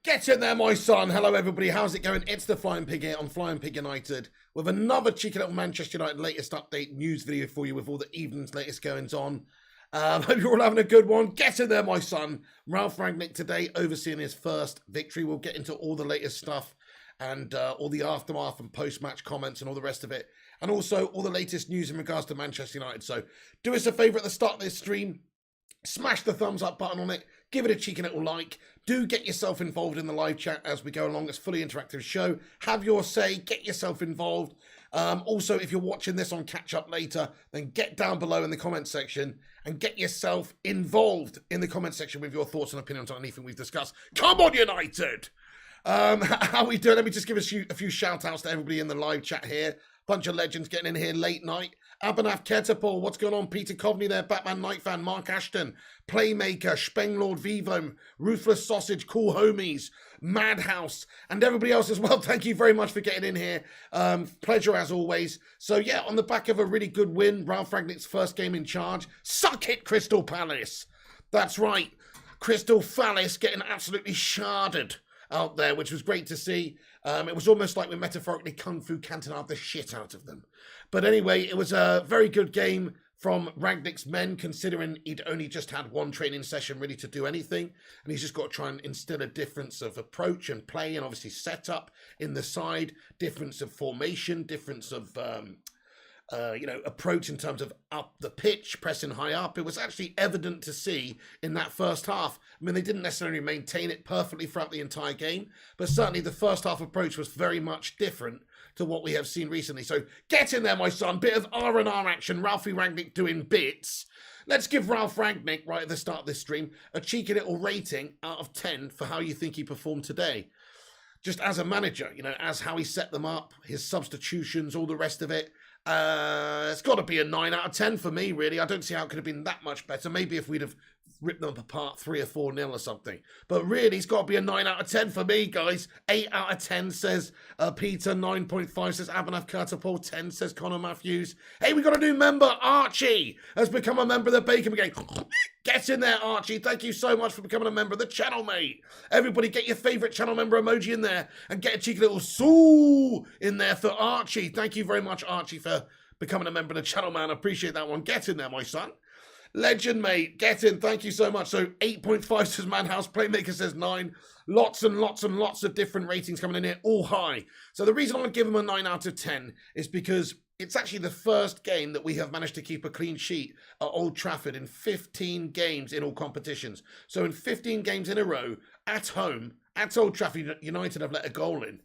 Get in there, my son. Hello, everybody. How's it going? It's the Flying Pig here on Flying Pig United with another cheeky little Manchester United latest update news video for you with all the evening's latest goings on. Hope you're all having a good one. Get in there, my son. Ralf Rangnick today overseeing his first victory. We'll get into all the latest stuff and all the aftermath and post-match comments and all the rest of it. And also all the latest news in regards to Manchester United. So do us a favour at the start of this stream. Smash the thumbs up button on it. Give it a cheeky little like. Do get yourself involved in the live chat as we go along. It's a fully interactive show. Have your say. Get yourself involved. Also, if you're watching this on catch up later, then get down below in the comment section and get yourself involved in the comment section with your thoughts and opinions on anything we've discussed. Come on, United! How we doing? Let me just give a few shout outs to everybody in the live chat here. Bunch of legends getting in here late night. Abhinav Ketapol, what's going on? Peter Coveney there, Batman Night Fan, Mark Ashton, Playmaker, Spenglord Vivo, Ruthless Sausage, Cool Homies, Madhouse, and everybody else as well. Thank you very much for getting in here. Pleasure as always. So yeah, on the back of a really good win, Ralf Rangnick's first game in charge. Suck it, Crystal Palace. That's right. Crystal Palace getting absolutely sharded out there, which was great to see. It was almost like we metaphorically kung fu cantonade the shit out of them. But anyway, it was a very good game from Rangnick's men, considering he'd only just had one training session really to do anything. And he's just got to try and instill a difference of approach and play and obviously setup in the side, difference of formation, difference of approach in terms of up the pitch, pressing high up. It was actually evident to see in that first half. I mean, they didn't necessarily maintain it perfectly throughout the entire game, but certainly the first half approach was very much different to what we have seen recently. So get in there, my son. Bit of R&R action. Ralphie Rangnick doing bits. Let's give Ralf Rangnick, right at the start of this stream, a cheeky little rating out of 10 for how you think he performed today. Just as a manager, as how he set them up, his substitutions, all the rest of it. It's got to be a 9 out of 10 for me, really. I don't see how it could have been that much better. Maybe if we'd have ripped them apart 3 or 4-0 or something. But really, it's got to be a 9 out of 10 for me, guys. 8 out of 10 says Peter. 9.5 says Abhinav Catapult. 10 says Connor Matthews. Hey, we got a new member. Archie has become a member of the Bacon Brigade. Get in there, Archie. Thank you so much for becoming a member of the channel, mate. Everybody get your favourite channel member emoji in there and get a cheeky little soo in there for Archie. Thank you very much, Archie, for becoming a member of the channel, man. I appreciate that one. Get in there, my son. Legend, mate. Get in. Thank you so much. So 8.5 says Manhouse. Playmaker says 9. Lots and lots and lots of different ratings coming in here, all high. So the reason I would give him a 9 out of 10 is because it's actually the first game that we have managed to keep a clean sheet at Old Trafford in 15 games in all competitions. So in 15 games in a row, at home, at Old Trafford, United have let a goal in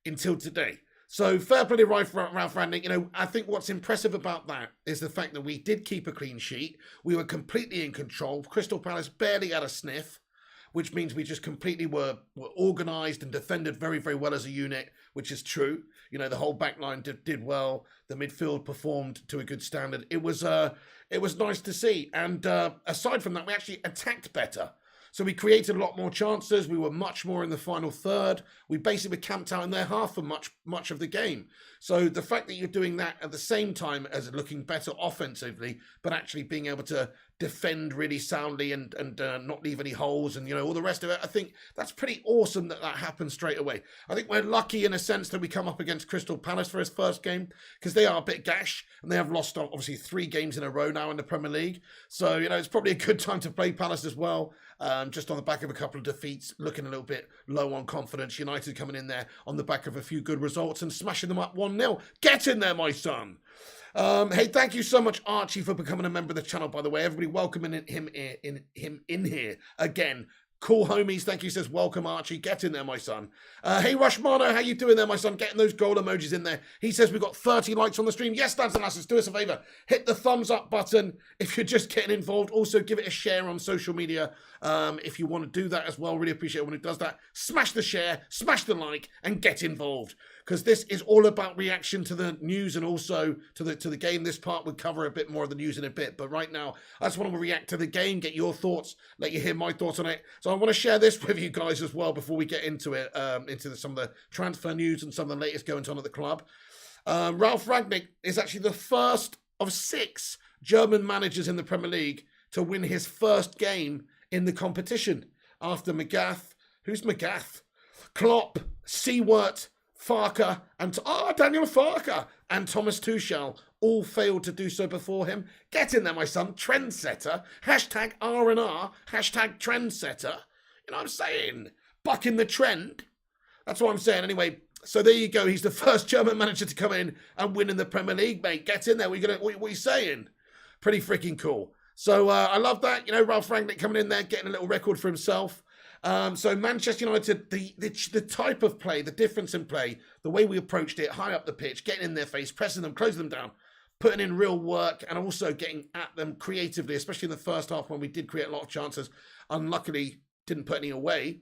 until today. So fair play to Ralf Rangnick. I think what's impressive about that is the fact that we did keep a clean sheet. We were completely in control. Crystal Palace barely had a sniff, which means we just completely were organised and defended very, very well as a unit, which is true. The whole back line did well. The midfield performed to a good standard. It was nice to see. And aside from that, we actually attacked better. So we created a lot more chances. We were much more in the final third. We basically were camped out in their half for much of the game. So the fact that you're doing that at the same time as looking better offensively, but actually being able to defend really soundly and not leave any holes and, all the rest of it, I think that's pretty awesome that happened straight away. I think we're lucky in a sense that we come up against Crystal Palace for his first game because they are a bit gash and they have lost, obviously, 3 games in a row now in the Premier League. So, it's probably a good time to play Palace as well. Just on the back of a couple of defeats, looking a little bit low on confidence. United coming in there on the back of a few good results and smashing them up 1-0. Get in there, my son. Hey, thank you so much, Archie, for becoming a member of the channel, by the way. Everybody welcoming him in here again. Cool homies, thank you, says welcome, Archie. Get in there, my son. Hey, Rushmano, how you doing there, my son? Getting those goal emojis in there. He says we've got 30 likes on the stream. Yes, dads and lasses, do us a favour. Hit the thumbs up button if you're just getting involved. Also, give it a share on social media if you want to do that as well. Really appreciate it when it does that. Smash the share, smash the like, and get involved. Because this is all about reaction to the news and also to the game. This part would cover a bit more of the news in a bit. But right now, I just want to react to the game, get your thoughts, let you hear my thoughts on it. So I want to share this with you guys as well before we get into it, some of the transfer news and some of the latest goings on at the club. Ralf Rangnick is actually the first of 6 German managers in the Premier League to win his first game in the competition after Magath. Who's Magath? Klopp, Sewert, Farker, and Daniel Farker and Thomas Tuchel all failed to do so before him. Get in there, my son. Trendsetter. Hashtag R&R. Hashtag trendsetter. You know what I'm saying? Bucking the trend. That's what I'm saying. Anyway, so there you go. He's the first German manager to come in and win in the Premier League, mate. Get in there. What are you saying? Pretty freaking cool. So I love that. You know, Ralph Rangnick coming in there, getting a little record for himself. So Manchester United, the type of play, the difference in play, the way we approached it, high up the pitch, getting in their face, pressing them, closing them down, putting in real work, and also getting at them creatively, especially in the first half when we did create a lot of chances. Unluckily, didn't put any away.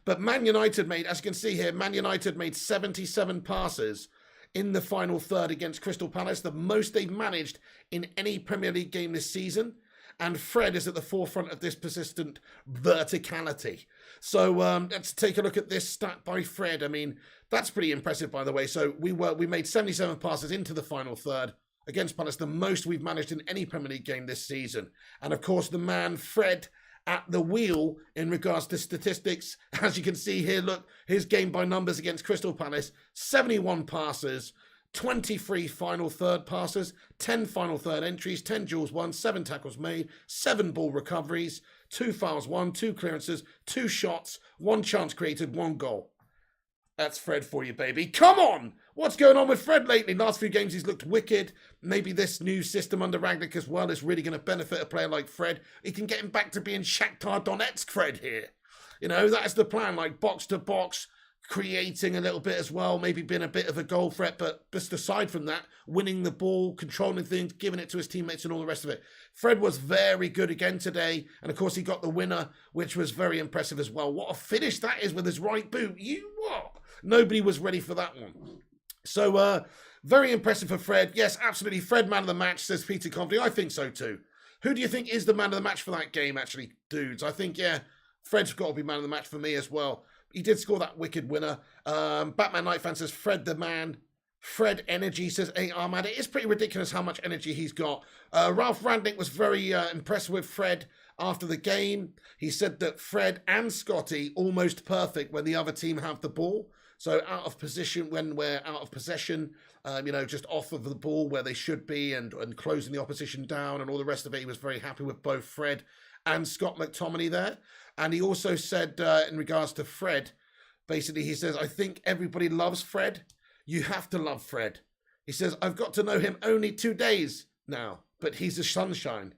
But Man United made, as you can see here, Man United made 77 passes in the final third against Crystal Palace, the most they've managed in any Premier League game this season. And Fred is at the forefront of this persistent verticality. So let's take a look at this stat by Fred. I mean, that's pretty impressive, by the way. So we made 77 passes into the final third against Palace, the most we've managed in any Premier League game this season. And of course, the man Fred at the wheel in regards to statistics. As you can see here, look, his game by numbers against Crystal Palace, 71 passes, 23 final third passes, 10 final third entries, 10 duels won, 7 tackles made, 7 ball recoveries, 2 fouls won, 2 clearances, 2 shots, 1 chance created, 1 goal. That's Fred for you, baby. Come on! What's going on with Fred lately? Last few games he's looked wicked. Maybe this new system under Rangnick as well is really going to benefit a player like Fred. He can get him back to being Shakhtar Donetsk Fred here. You know, that's the plan, like box to box, creating a little bit as well, maybe being a bit of a goal threat, but just aside from that, winning the ball, controlling things, giving it to his teammates and all the rest of it. Fred was very good again today, and of course he got the winner, which was very impressive as well. What a finish that is with his right boot. You what? Nobody was ready for that one. So, very impressive for Fred. Yes, absolutely. Fred, man of the match, says Peter Comfrey. I think so too. Who do you think is the man of the match for that game, actually, dudes? I think, yeah, Fred's got to be man of the match for me as well. He did score that wicked winner. Batman Night Fan says, Fred the man. Fred Energy says, hey, Ahmad. It is pretty ridiculous how much energy he's got. Ralph Rangnick was very impressed with Fred after the game. He said that Fred and Scotty almost perfect when the other team have the ball. So out of position, when we're out of possession, you know, just off of the ball where they should be and closing the opposition down and all the rest of it. He was very happy with both Fred and Scott McTominay there. And he also said in regards to Fred, basically he says, I think everybody loves Fred. You have to love Fred. He says, I've got to know him only 2 days now, but he's a sunshine.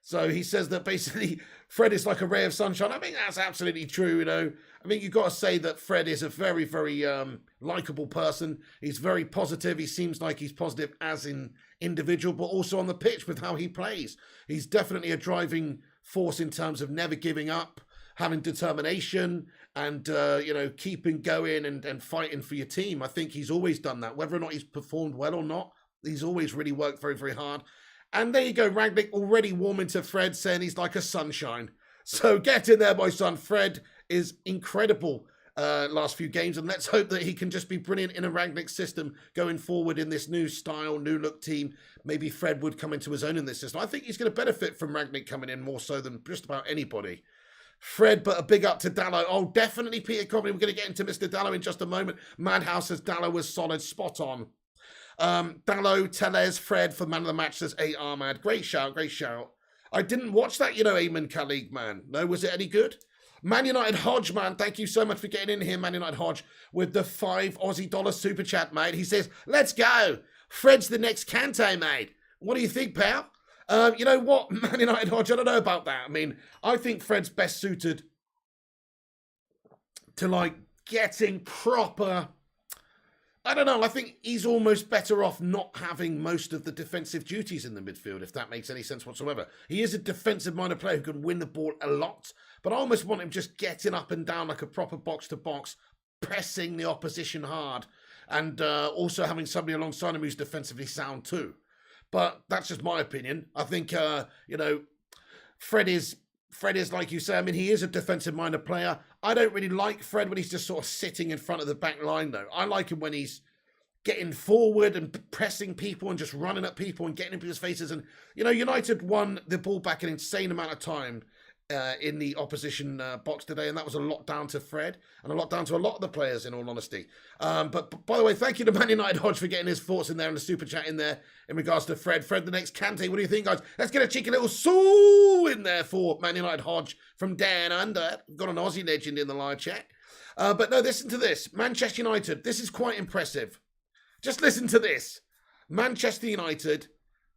So he says that basically Fred is like a ray of sunshine. I think that's absolutely true, you know. I mean, you've got to say that Fred is a very, very likable person. He's very positive. He seems like he's positive as an individual, but also on the pitch with how he plays. He's definitely a driving force in terms of never giving up, having determination and, you know, keeping going and fighting for your team. I think he's always done that. Whether or not he's performed well or not, he's always really worked very, very hard. And there you go, Rangnick already warming to Fred, saying he's like a sunshine. So get in there, my son. Fred is incredible last few games, and let's hope that he can just be brilliant in a Rangnick system going forward in this new style, new look team. Maybe Fred would come into his own in this system. I think he's going to benefit from Rangnick coming in more so than just about anybody. Fred, but a big up to Dalot. Oh, definitely Peter Comrie. We're going to get into Mr. Dalot in just a moment. Madhouse says Dalot was solid, spot on. Dalot, Tellez, Fred for man of the match says, hey, Ahmad. Great shout, great shout. I didn't watch that, you know, Eamon Khalid, man. No, was it any good? Man United Hodge, man. Thank you so much for getting in here, Man United Hodge, with the $5 Aussie super chat, mate. He says, let's go. Fred's the next Kante, mate. What do you think, pal? You know what, Man United Hodge, I don't know about that. I mean, I think Fred's best suited to, like, getting proper... I don't know, I think he's almost better off not having most of the defensive duties in the midfield, if that makes any sense whatsoever. He is a defensive-minded player who can win the ball a lot, but I almost want him just getting up and down like a proper box-to-box, pressing the opposition hard, and also having somebody alongside him who's defensively sound too. But that's just my opinion. I think, you know, Fred is, like you say, I mean, he is a defensive-minded player. I don't really like Fred when he's just sort of sitting in front of the back line, though. I like him when he's getting forward and pressing people and just running at people and getting in people's faces. And, you know, United won the ball back an insane amount of time in the opposition box today, and that was a lot down to Fred and a lot down to a lot of the players, in all honesty. But by the way, thank you to Man United Hodge for getting his thoughts in there and the super chat in there in regards to Fred. Fred, the next Kante. What do you think, guys? Let's get a cheeky little soo in there for Man United Hodge from down under. We've got an Aussie legend in the live chat. But no, listen to this. Manchester United, this is quite impressive. Just listen to this. Manchester United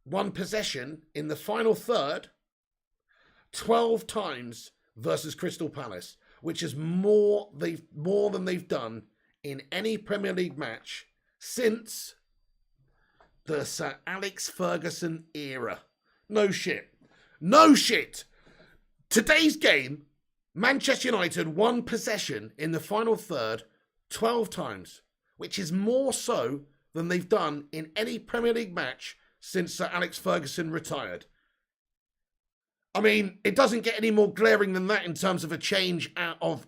won possession in the final third 12 times versus Crystal Palace, which is more than they've done in any Premier League match since the Sir Alex Ferguson era. No shit. No shit. Today's game, Manchester United won possession in the final third 12 times, which is more so than they've done in any Premier League match since Sir Alex Ferguson retired. I mean, it doesn't get any more glaring than that in terms of a change of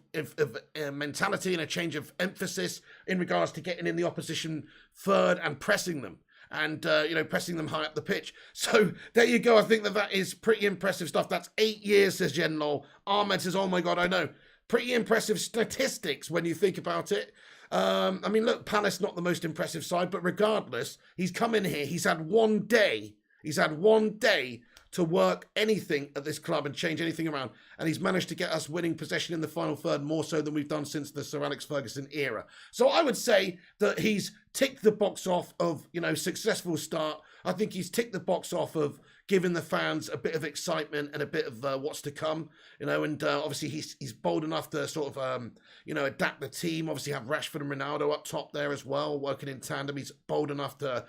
mentality and a change of emphasis in regards to getting in the opposition third and pressing them. And, pressing them high up the pitch. So there you go. I think that is pretty impressive stuff. That's 8 years, says Jen Lowell. Ahmed says, oh my God, I know. Pretty impressive statistics when you think about it. I mean, look, Palace not the most impressive side, but regardless, he's come in here. He's had 1 day. He's had 1 day to work anything at this club and change anything around. And he's managed to get us winning possession in the final third more so than we've done since the Sir Alex Ferguson era. So I would say that he's ticked the box off of, successful start. I think he's ticked the box off of giving the fans a bit of excitement and a bit of what's to come, and obviously he's bold enough to sort of, adapt the team. Obviously have Rashford and Ronaldo up top there as well, working in tandem. He's bold enough to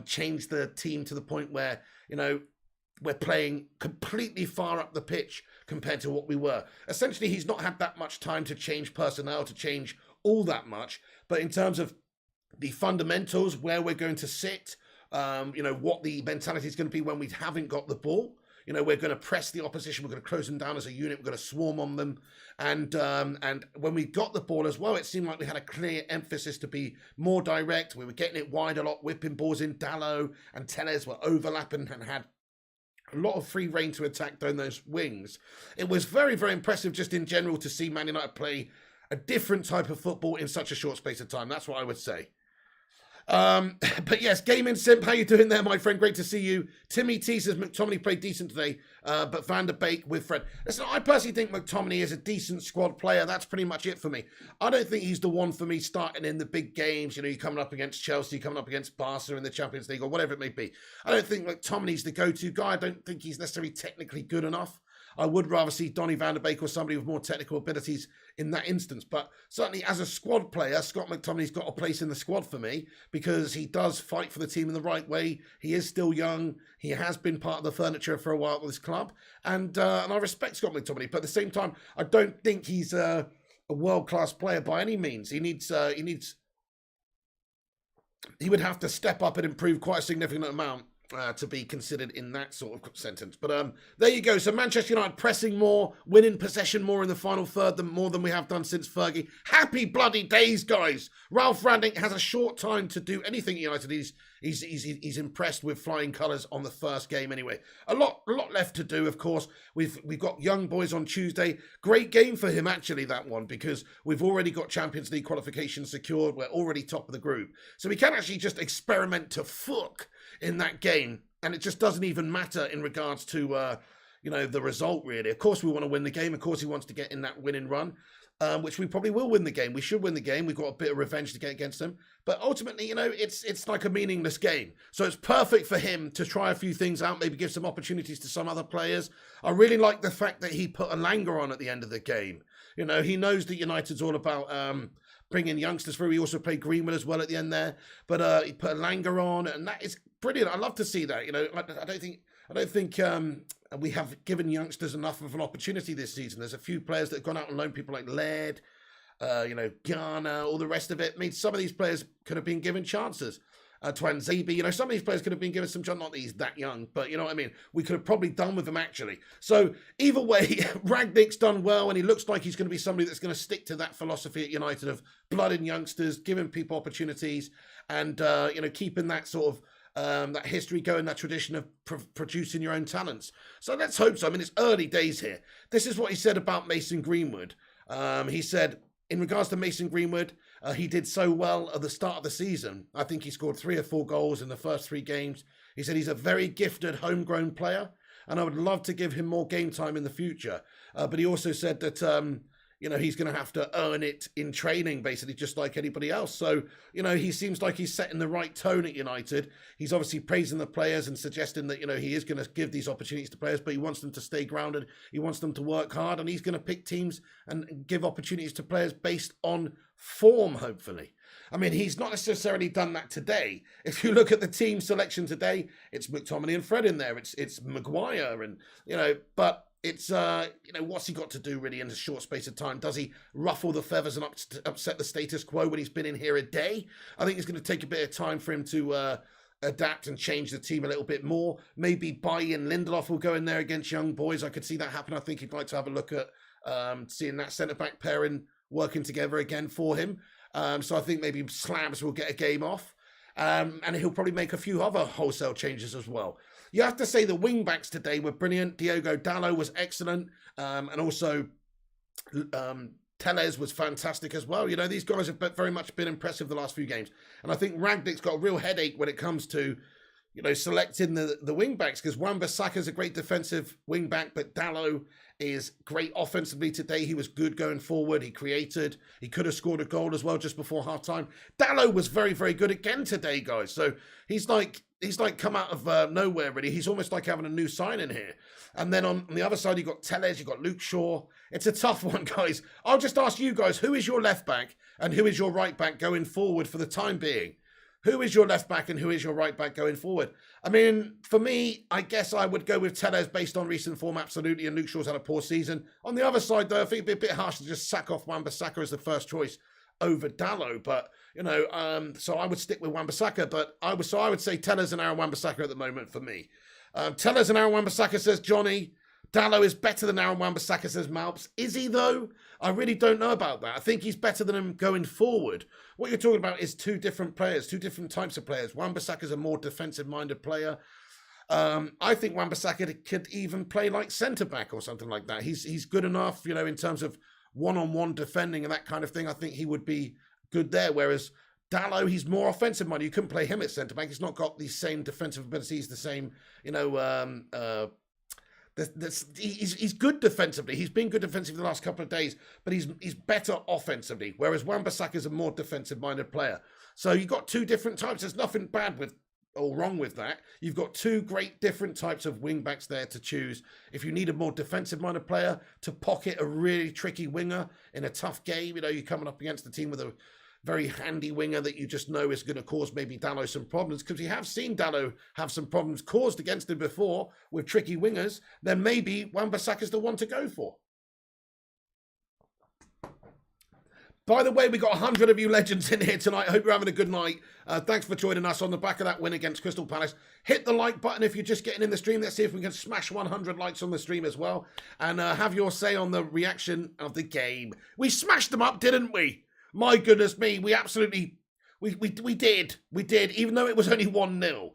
change the team to the point where, we're playing completely far up the pitch compared to what we were. Essentially, he's not had that much time to change personnel, to change all that much. But in terms of the fundamentals, where we're going to sit, what the mentality is going to be when we haven't got the ball. We're going to press the opposition. We're going to close them down as a unit. We're going to swarm on them. And when we got the ball as well, it seemed like we had a clear emphasis to be more direct. We were getting it wide a lot, whipping balls in. Dalot and Tellez were overlapping and had a lot of free reign to attack down those wings. It was very, very impressive just in general to see Man United play a different type of football in such a short space of time. That's what I would say. But yes, Gaming Simp, how you doing there, my friend? Great to see you. Timmy T says McTominay played decent today, but Van der Beek with Fred. Listen, I personally think McTominay is a decent squad player. That's pretty much it for me. I don't think he's the one for me starting in the big games. You're coming up against Chelsea, coming up against Barca in the Champions League or whatever it may be. I don't think McTominay's the go-to guy. I don't think he's necessarily technically good enough. I would rather see Donny van der Beek or somebody with more technical abilities in that instance. But certainly as a squad player, Scott McTominay's got a place in the squad for me because he does fight for the team in the right way. He is still young. He has been part of the furniture for a while with this club. And I respect Scott McTominay. But at the same time, I don't think he's a world-class player by any means. He would have to step up and improve quite a significant amount to be considered in that sort of sentence. But there you go. So Manchester United pressing more, winning possession more in the final third more than we have done since Fergie. Happy bloody days, guys. Ralph Rangnick has a short time to do anything at United. He's impressed with flying colours on the first game anyway. A lot left to do, of course. We've got Young Boys on Tuesday. Great game for him, actually, that one, because we've already got Champions League qualification secured. We're already top of the group. So we can actually just experiment to fuck in that game, and it just doesn't even matter in regards to the result, really. Of course we want to win the game. Of course he wants to get in that winning run, which we probably will win the game. We should win the game. We've got a bit of revenge to get against them, but ultimately, it's like a meaningless game. So it's perfect for him to try a few things out, maybe give some opportunities to some other players. I really like the fact that he put Elanga on at the end of the game. He knows that United's all about bringing youngsters through. He also played Greenwood as well at the end there, but he put Elanga on, and that is brilliant. I love to see that. I don't think we have given youngsters enough of an opportunity this season. There's a few players that have gone out and loaned, people like Laird, Ghana, all the rest of it. I mean, some of these players could have been given chances. Twanzebe, some of these players could have been given some chance. Not that he's that young, but you know what I mean. We could have probably done with them actually. So either way, Rangnick's done well, and he looks like he's going to be somebody that's going to stick to that philosophy at United of blood in youngsters, giving people opportunities, and keeping that sort of that history going, that tradition of producing your own talents. So let's hope so. I mean, it's early days here. This is what he said about Mason Greenwood. He said, in regards to Mason Greenwood, he did so well at the start of the season. I think he scored 3 or 4 goals in the first 3 games. He said he's a very gifted homegrown player, and I would love to give him more game time in the future. But he also said that, he's going to have to earn it in training, basically, just like anybody else. So, he seems like he's setting the right tone at United. He's obviously praising the players and suggesting that, he is going to give these opportunities to players, but he wants them to stay grounded. He wants them to work hard, and he's going to pick teams and give opportunities to players based on form, hopefully. I mean, he's not necessarily done that today. If you look at the team selection today, it's McTominay and Fred in there. It's Maguire and, but it's, what's he got to do really in a short space of time? Does he ruffle the feathers and upset the status quo when he's been in here a day? I think it's going to take a bit of time for him to adapt and change the team a little bit more. Maybe Bailly Lindelof will go in there against young boys. I could see that happen. I think he'd like to have a look at seeing that centre-back pairing working together again for him. So I think maybe Slabs will get a game off. And he'll probably make a few other wholesale changes as well. You have to say the wing-backs today were brilliant. Diogo Dalot was excellent. And also Telles was fantastic as well. These guys have very much been impressive the last few games. And I think Rangnick's got a real headache when it comes to, selecting the wing-backs, because Wan-Bissaka is a great defensive wing-back, but Dalot is great offensively today. He was good going forward. He created. He could have scored a goal as well just before half-time. Dalot was very, very good again today, guys. So he's like come out of nowhere, really. He's almost like having a new signing here. And then on the other side, you've got Telles, you've got Luke Shaw. It's a tough one, guys. I'll just ask you guys, who is your left-back and who is your right-back going forward for the time being? Who is your left back and who is your right back going forward? I mean, for me, I guess I would go with Telles based on recent form, absolutely, and Luke Shaw's had a poor season. On the other side, though, I think it'd be a bit harsh to just sack off Wan-Bissaka as the first choice over Dalot. But, so I would stick with Wan-Bissaka, but I would say Telles and Aaron Wan-Bissaka at the moment for me. Telles and Aaron Wan-Bissaka, says Johnny. Dalot is better than Aaron Wan-Bissaka, says Malps. Is he, though? I really don't know about that. I think he's better than him going forward. What you're talking about is 2 different players, 2 different types of players. Wan-Bissaka is a more defensive-minded player. I think Wan-Bissaka could even play like centre-back or something like that. He's good enough, in terms of one-on-one defending and that kind of thing. I think he would be good there, whereas Dalot, he's more offensive-minded. You couldn't play him at centre-back. He's not got the same defensive abilities, the same, he's good defensively. He's been good defensively the last couple of days, but he's better offensively, whereas Wan-Bissaka is a more defensive-minded player. So you've got 2 different types. There's nothing bad with or wrong with that. You've got 2 great different types of wing-backs there to choose. If you need a more defensive-minded player to pocket a really tricky winger in a tough game, you're coming up against a team with a very handy winger that you just know is going to cause maybe Dalot some problems, because we have seen Dalot have some problems caused against him before with tricky wingers, then maybe Wan-Bissaka's the one to go for. By the way, we got 100 of you legends in here tonight. I hope you're having a good night. Thanks for joining us on the back of that win against Crystal Palace. Hit the like button if you're just getting in the stream. Let's see if we can smash 100 likes on the stream as well. And have your say on the reaction of the game. We smashed them up, didn't we? My goodness me, we absolutely, we did, even though it was only 1-0.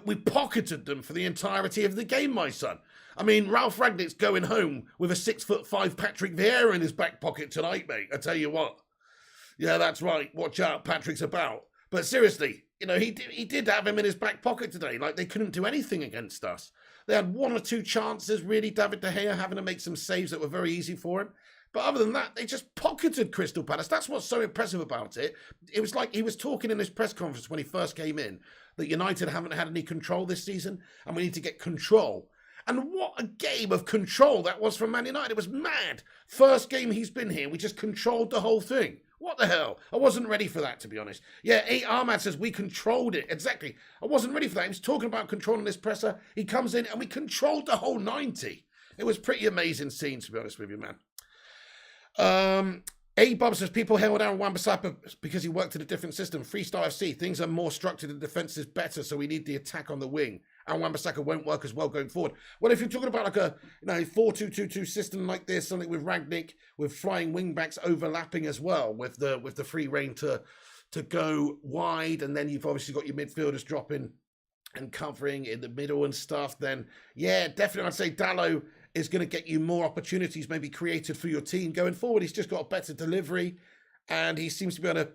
We pocketed them for the entirety of the game, my son. I mean, Ralph Rangnick's going home with a 6'5" Patrick Vieira in his back pocket tonight, mate. I tell you what. Yeah, that's right. Watch out, Patrick's about. But seriously, he did have him in his back pocket today. Like, they couldn't do anything against us. They had 1 or 2 chances, really, David De Gea having to make some saves that were very easy for him. But other than that, they just pocketed Crystal Palace. That's what's so impressive about it. It was like he was talking in his press conference when he first came in that United haven't had any control this season and we need to get control. And what a game of control that was from Man United. It was mad. First game he's been here, we just controlled the whole thing. What the hell? I wasn't ready for that, to be honest. Yeah, Ahmad says we controlled it. Exactly. I wasn't ready for that. He was talking about controlling this presser. He comes in and we controlled the whole 90. It was pretty amazing scene, to be honest with you, man. A-Bub says people held down Wan-Bissaka because he worked in a different system. Freestyle FC, things are more structured and defense is better, so we need the attack on the wing. And Wan-Bissaka won't work as well going forward. Well, if you're talking about like a 4-2-2-2 system like this, something with Rangnick, with flying wing-backs overlapping as well, with the free reign to go wide, and then you've obviously got your midfielders dropping and covering in the middle and stuff, then yeah, definitely I'd say Dalot is going to get you more opportunities maybe created for your team going forward. He's just got a better delivery and he seems to be able to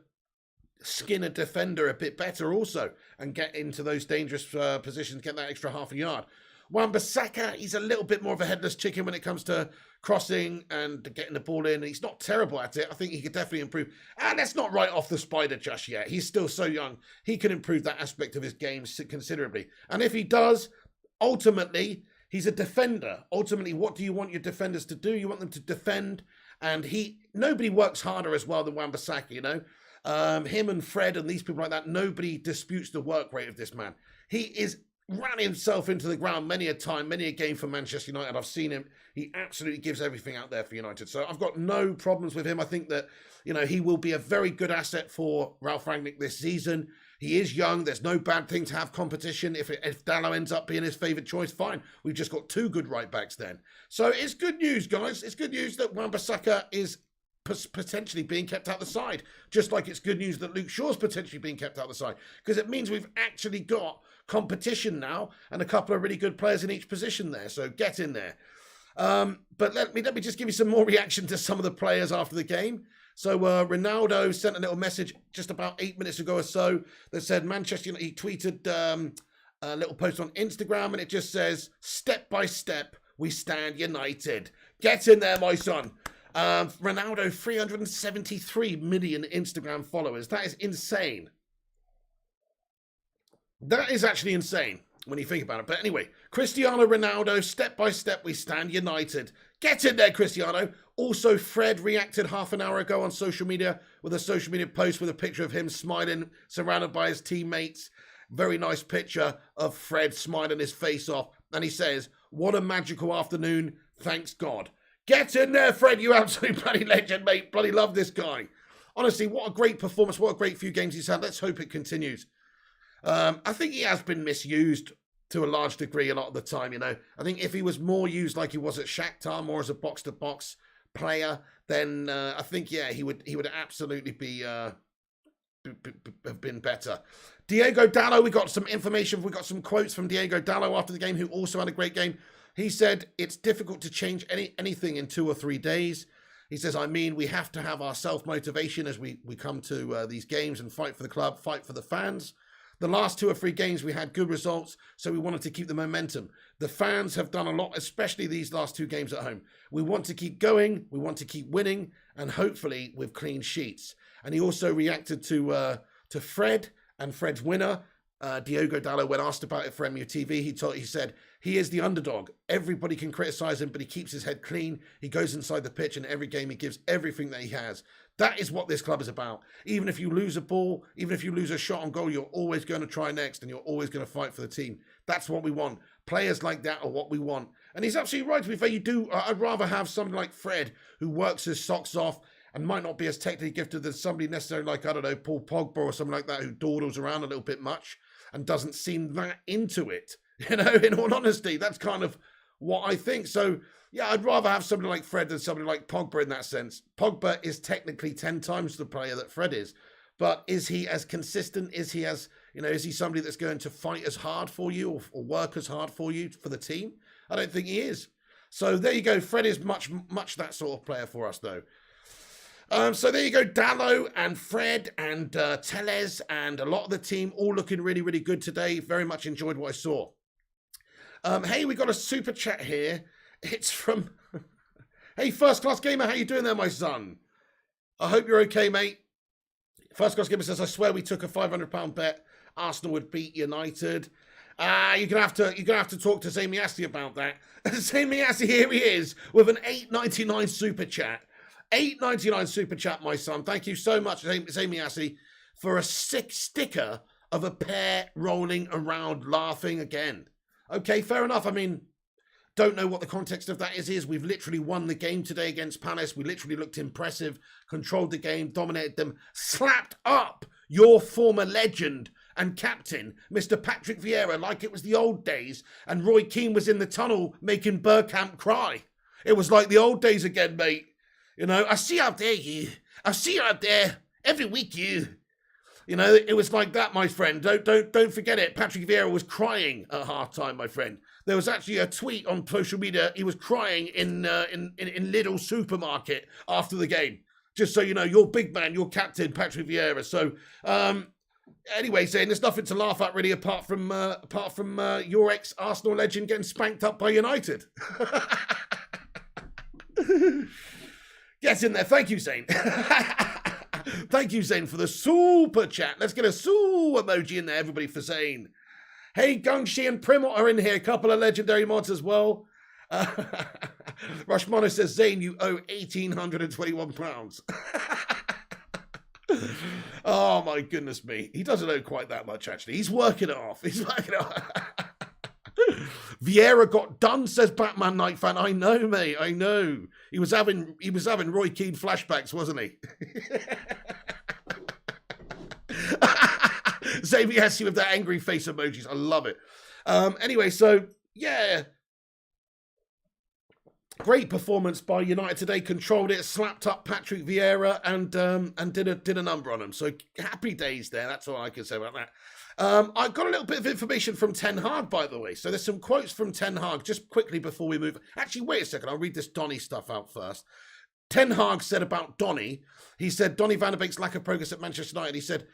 skin a defender a bit better also and get into those dangerous positions, get that extra half a yard. Wan-Bissaka, he's a little bit more of a headless chicken when it comes to crossing and getting the ball in. He's not terrible at it. I think he could definitely improve. And let's not write off the spider just yet. He's still so young. He can improve that aspect of his game considerably. And if he does, ultimately, he's a defender. Ultimately, what do you want your defenders to do? You want them to defend. And nobody works harder as well than Wan-Bissaka, you know. Him and Fred and these people like that, nobody disputes the work rate of this man. He is ran himself into the ground many a time, many a game for Manchester United. I've seen him. He absolutely gives everything out there for United. So I've got no problems with him. I think that, you know, he will be a very good asset for Ralph Rangnick this season. He is young. There's no bad thing to have competition. If Dalot ends up being his favourite choice, fine. We've just got two good right backs then. So it's good news, guys. It's good news that Wan-Bissaka is potentially being kept out the side, just like it's good news that Luke Shaw's potentially being kept out the side, because it means we've actually got competition now and a couple of really good players in each position there, so get in there. But let me just give you some more reaction to some of the players after the game. So Ronaldo sent a little message just about 8 minutes ago or so that said Manchester United, he tweeted a little post on Instagram and it just says, "Step by step we stand united." Get in there, my son. Ronaldo, 373 million Instagram followers. That is insane. That is actually insane when you think about it. But anyway, Cristiano Ronaldo, step by step we stand united. Get in there, Cristiano. Also, Fred reacted half an hour ago on social media with a social media post with a picture of him smiling, surrounded by his teammates. Very nice picture of Fred smiling his face off. And he says, "What a magical afternoon. Thanks God." Get in there, Fred, you absolute bloody legend, mate. Bloody love this guy. Honestly, what a great performance. What a great few games he's had. Let's hope it continues. I think he has been misused to a large degree a lot of the time, you know. I think if he was more used like he was at Shakhtar, more as a box-to-box player, then I think, yeah, he would absolutely be have been better. Diogo Dalot, we got some information. We got some quotes from Diogo Dalot after the game, who also had a great game. He said, "It's difficult to change anything in 2 or 3 days." He says, "I mean, we have to have our self-motivation as we come to these games and fight for the club, fight for the fans. The last 2 or 3 games, we had good results, so we wanted to keep the momentum. The fans have done a lot, especially these last 2 games at home. We want to keep going, we want to keep winning, and hopefully with clean sheets." And he also reacted to Fred and Fred's winner. Diogo Dalot, when asked about it for MUTV, he said, "He is the underdog. Everybody can criticize him, but he keeps his head clean. He goes inside the pitch, and every game he gives everything that he has. That is what this club is about. Even if you lose a ball, even if you lose a shot on goal, you're always going to try next, and you're always going to fight for the team. That's what we want. Players like that are what we want." And he's absolutely right. To be fair, I'd rather have somebody like Fred, who works his socks off and might not be as technically gifted as somebody necessarily like, I don't know, Paul Pogba or something like that, who dawdles around a little bit much and doesn't seem that into it. You know, in all honesty, that's kind of what I think. So, yeah, I'd rather have somebody like Fred than somebody like Pogba in that sense. Pogba is technically 10 times the player that Fred is. But is he as consistent? Is he as, you know, is he somebody that's going to fight as hard for you or work as hard for you for the team? I don't think he is. So there you go. Fred is much that sort of player for us, though. So there you go, Dalot and Fred and Telles and a lot of the team all looking really, really good today. Very much enjoyed what I saw. Hey, we got a super chat here. It's from, hey, First Class Gamer, how you doing there, my son? I hope you're okay, mate. First Class Gamer says, "I swear we took a £500 bet Arsenal would beat United." You're gonna have to talk to Zamiasi about that. Zamiasi, here he is with an £8.99 super chat. £8.99 super chat, my son. Thank you so much, Zamiasi, for a sick sticker of a pair rolling around laughing again. Okay, fair enough. I mean, don't know what the context of that is. We've literally won the game today against Palace. We literally looked impressive, controlled the game, dominated them, slapped up your former legend and captain, Mr. Patrick Vieira, like it was the old days, and Roy Keane was in the tunnel making Bergkamp cry. It was like the old days again, mate. You know, I see you out there, you. I see you out there every week, you. You know, it was like that, my friend. Don't forget it. Patrick Vieira was crying at halftime, my friend. There was actually a tweet on social media. He was crying in Lidl supermarket after the game. Just so you know, your big man, your captain, Patrick Vieira. So, anyway, saying there's nothing to laugh at really, apart from your ex-Arsenal legend getting spanked up by United. Get in there. Thank you, Zane. Thank you, Zane, for the super chat. Let's get a su emoji in there, everybody, for Zane. Hey, Gungshi and Primot are in here. A couple of legendary mods as well. Rushmano says, Zane, you owe £1,821. Oh, my goodness me. He doesn't owe quite that much, actually. He's working it off. Vieira got done, says Batman Night Fan. I know, mate. I know. He was having Roy Keane flashbacks, wasn't he? Xavier Hesse with that angry face emojis. I love it. Anyway, so yeah. Great performance by United today. Controlled it, slapped up Patrick Vieira, and did a number on him. So happy days there. That's all I can say about that. I got a little bit of information from Ten Hag, by the way. So there's some quotes from Ten Hag just quickly before we move. Actually, wait a second. I'll read this Donny stuff out first. Ten Hag said about Donny. He said Donny van de Beek's lack of progress at Manchester United. He said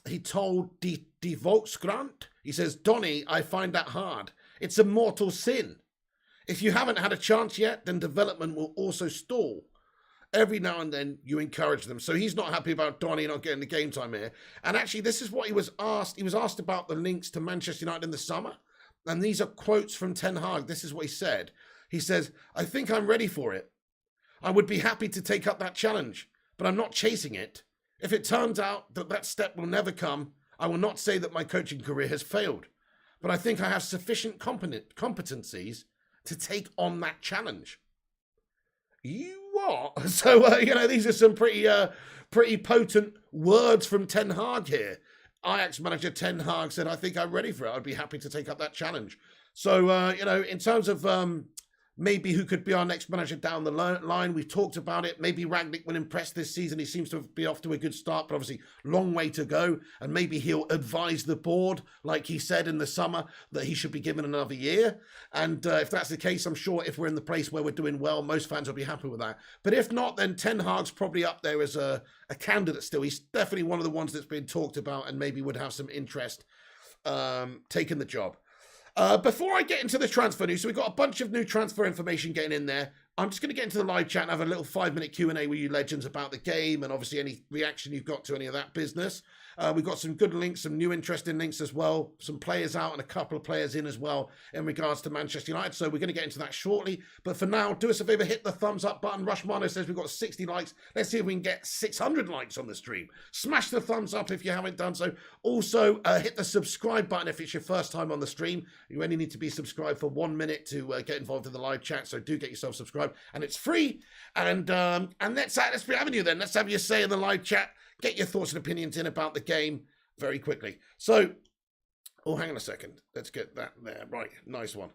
he told De Volkskrant. He says, Donny, I find that hard. It's a mortal sin. If you haven't had a chance yet, then development will also stall. Every now and then, you encourage them. So he's not happy about Donny not getting the game time here. And actually, this is what he was asked. He was asked about the links to Manchester United in the summer. And these are quotes from Ten Hag. This is what he said. He says, I think I'm ready for it. I would be happy to take up that challenge, but I'm not chasing it. If it turns out that that step will never come, I will not say that my coaching career has failed. But I think I have sufficient competencies to take on that challenge. You what? So, these are some pretty potent words from Ten Hag here. Ajax manager Ten Hag said, I think I'm ready for it. I'd be happy to take up that challenge. So, in terms of maybe who could be our next manager down the line, we've talked about it. Maybe Rangnick will impress this season. He seems to be off to a good start, but obviously long way to go. And maybe he'll advise the board, like he said in the summer, that he should be given another year. And if that's the case, I'm sure if we're in the place where we're doing well, most fans will be happy with that. But if not, then Ten Hag's probably up there as a candidate still. He's definitely one of the ones that's been talked about and maybe would have some interest taking the job. Before I get into the transfer news, so we've got a bunch of new transfer information getting in there. I'm just going to get into the live chat and have a little 5-minute Q&A with you legends about the game and obviously any reaction you've got to any of that business. We've got some good links, some new interesting links as well, some players out and a couple of players in as well in regards to Manchester United. So we're going to get into that shortly. But for now, do us a favour, hit the thumbs up button. Rushmano says we've got 60 likes. Let's see if we can get 600 likes on the stream. Smash the thumbs up if you haven't done so. Also, hit the subscribe button if it's your first time on the stream. You only need to be subscribed for 1 minute to get involved in the live chat. So do get yourself subscribed. And it's free. And let's be having you then. Let's have your say in the live chat. Get your thoughts and opinions in about the game very quickly. So, hang on a second. Let's get that there. Right, nice one.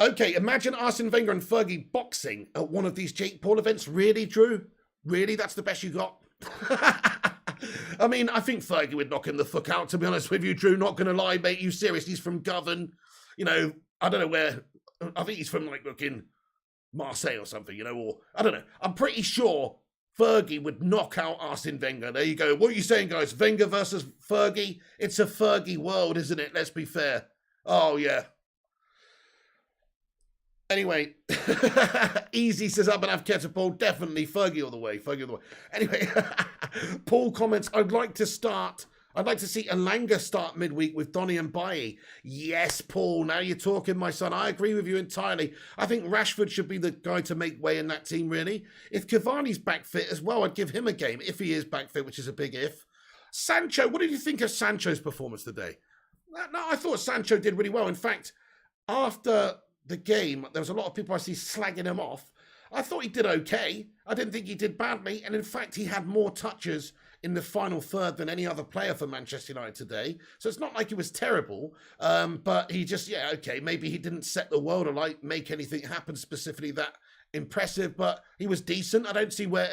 Okay, imagine Arsene Wenger and Fergie boxing at one of these Jake Paul events. Really, Drew? Really? That's the best you got? I mean, I think Fergie would knock him the fuck out, to be honest with you, Drew. Not going to lie, mate. You serious? He's from Govan. I don't know where. I think he's from, fucking Marseille or something, or I don't know. I'm pretty sure Fergie would knock out Arsene Wenger. There you go. What are you saying, guys? Wenger versus Fergie? It's a Fergie world, isn't it? Let's be fair. Oh, yeah. Anyway, Easy says up and have Kettle. Definitely Fergie all the way. Fergie all the way. Anyway, Paul comments, I'd like to see Elanga start midweek with Donny and Bailly. Yes, Paul, now you're talking, my son. I agree with you entirely. I think Rashford should be the guy to make way in that team, really. If Cavani's back fit as well, I'd give him a game, if he is back fit, which is a big if. Sancho, what did you think of Sancho's performance today? No, I thought Sancho did really well. In fact, after the game, there was a lot of people I see slagging him off. I thought he did okay. I didn't think he did badly. And in fact, he had more touches in the final third than any other player for Manchester United today. So it's not like he was terrible, but he just, maybe he didn't set the world alight, make anything happen specifically that impressive, but he was decent. I don't see where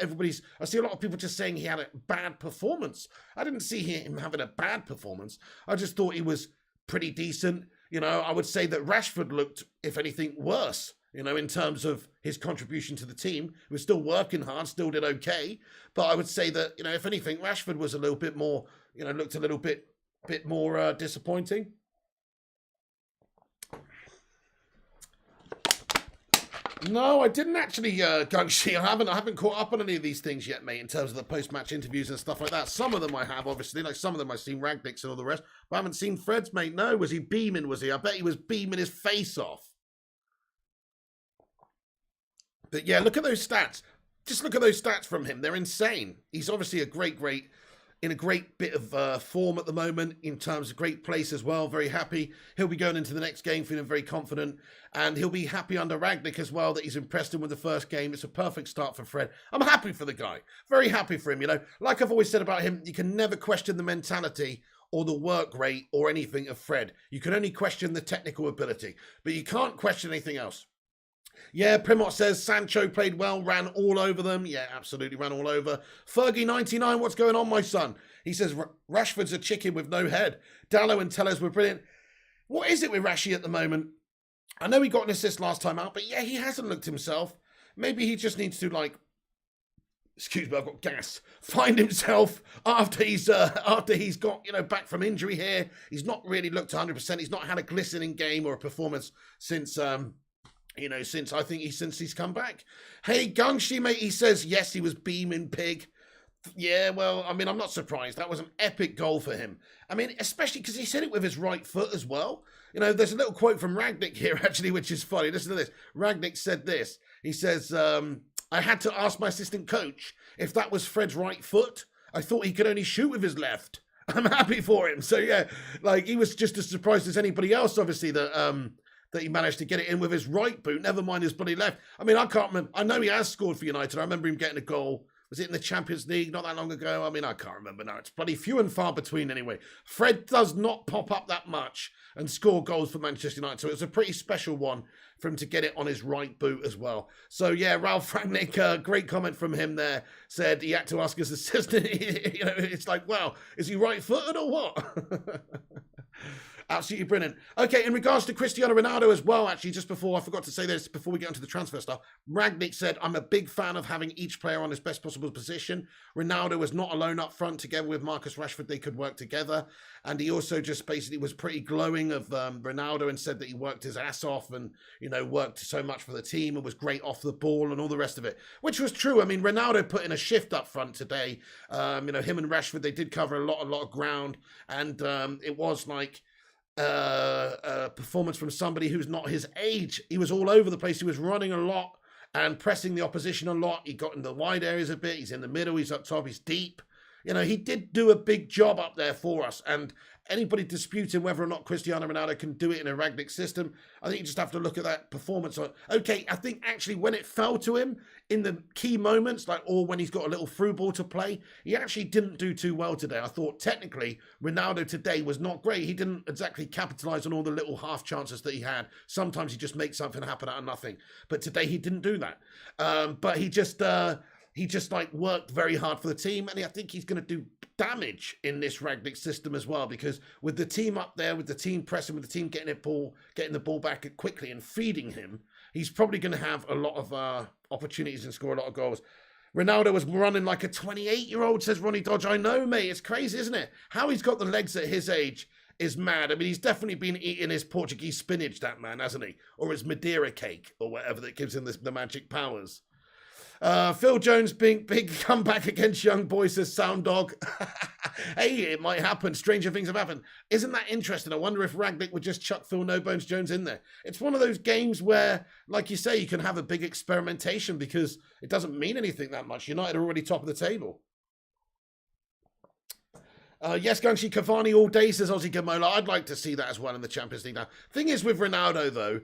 I see a lot of people just saying he had a bad performance. I didn't see him having a bad performance. I just thought he was pretty decent. I would say that Rashford looked, if anything, worse, in terms of his contribution to the team. He was still working hard, still did okay. But I would say that, if anything, Rashford was a little bit more, looked a little bit more disappointing. No, I didn't actually, Gungshi. I haven't caught up on any of these things yet, mate, in terms of the post-match interviews and stuff like that. Some of them I have, obviously. Like, some of them I've seen Rangnick's and all the rest. But I haven't seen Fred's, mate. No, was he beaming, was he? I bet he was beaming his face off. But yeah, look at those stats. Just look at those stats from him. They're insane. He's obviously in a great bit of form at the moment, in terms of great place as well. Very happy. He'll be going into the next game feeling very confident, and he'll be happy under Rangnick as well that he's impressed him with the first game. It's a perfect start for Fred. I'm happy for the guy. Very happy for him. Like I've always said about him, you can never question the mentality or the work rate or anything of Fred. You can only question the technical ability, but you can't question anything else. Yeah, Primot says Sancho played well, ran all over them. Yeah, absolutely ran all over. Fergie99, what's going on, my son? He says Rashford's a chicken with no head. Dalot and Tellers were brilliant. What is it with Rashi at the moment? I know he got an assist last time out, but yeah, he hasn't looked himself. Maybe he just needs to, excuse me, I've got gas. Find himself after he's got, back from injury here. He's not really looked 100%. He's not had a glistening game or a performance since since he's come back. Hey, Gungshi, mate, he says, yes, he was beaming pig. Yeah, well, I'm not surprised. That was an epic goal for him. Especially because he said it with his right foot as well. There's a little quote from Rangnick here, actually, which is funny. Listen to this. Rangnick said this. He says, I had to ask my assistant coach if that was Fred's right foot. I thought he could only shoot with his left. I'm happy for him. So, yeah, he was just as surprised as anybody else, obviously, that he managed to get it in with his right boot, never mind his bloody left. I can't remember. I know he has scored for United. I remember him getting a goal. Was it in the Champions League not that long ago? I can't remember now. It's bloody few and far between anyway. Fred does not pop up that much and score goals for Manchester United. So it was a pretty special one for him to get it on his right boot as well. So yeah, Ralph Rangnick, great comment from him there. Said he had to ask his assistant. It's like, wow, is he right-footed or what? Absolutely brilliant. Okay, in regards to Cristiano Ronaldo as well, actually, just before, I forgot to say this, before we get into the transfer stuff, Rangnick said, I'm a big fan of having each player on his best possible position. Ronaldo was not alone up front. Together with Marcus Rashford, they could work together. And he also just basically was pretty glowing of Ronaldo and said that he worked his ass off and, worked so much for the team and was great off the ball and all the rest of it, which was true. Ronaldo put in a shift up front today. Him and Rashford, they did cover a lot of ground. And it was like a performance from somebody who's not his age. He was all over the place. He was running a lot and pressing the opposition a lot. He got in the wide areas a bit. He's in the middle. He's up top. He's deep. He did do a big job up there for us. And anybody disputing whether or not Cristiano Ronaldo can do it in a Rangnick system, I think you just have to look at that performance. Okay, I think actually when it fell to him in the key moments, or when he's got a little through ball to play, he actually didn't do too well today. I thought technically Ronaldo today was not great. He didn't exactly capitalise on all the little half chances that he had. Sometimes he just makes something happen out of nothing. But today he didn't do that. But he just worked very hard for the team, and I think he's going to do damage in this Rangnick system as well, because with the team up there, with the team pressing, with the team getting the ball back quickly and feeding him, he's probably going to have a lot of opportunities and score a lot of goals. Ronaldo was running like a 28-year-old, says Ronnie Dodge. I know, mate. It's crazy, isn't it? How he's got the legs at his age is mad. He's definitely been eating his Portuguese spinach, that man, hasn't he? Or his Madeira cake, or whatever that gives him the magic powers. Phil Jones being big comeback against young boys, says Sound Dog. Hey, it might happen. Stranger things have happened. Isn't that interesting? I wonder if Rangnick would just chuck Phil No Bones Jones in there. It's one of those games where, like you say, you can have a big experimentation because it doesn't mean anything that much. United are already top of the table. Yes, Gungshi Cavani all day, says Ozzy Gamola. I'd like to see that as well in the Champions League now. Thing is with Ronaldo, though,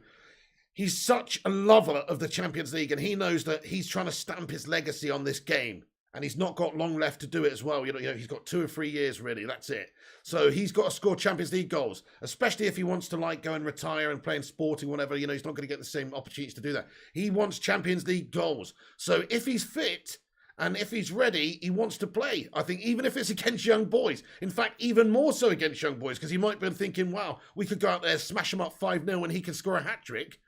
he's such a lover of the Champions League, and he knows that he's trying to stamp his legacy on this game. and he's not got long left to do it as well. He's got 2 or 3 years really. That's it. So he's got to score Champions League goals, especially if he wants to go and retire and play in Sporting, whatever. He's not going to get the same opportunities to do that. He wants Champions League goals. So if he's fit and if he's ready, he wants to play. I think even if it's against young boys. In fact, even more so against young boys, because he might be thinking, wow, we could go out there, smash him up 5-0 and he can score a hat-trick.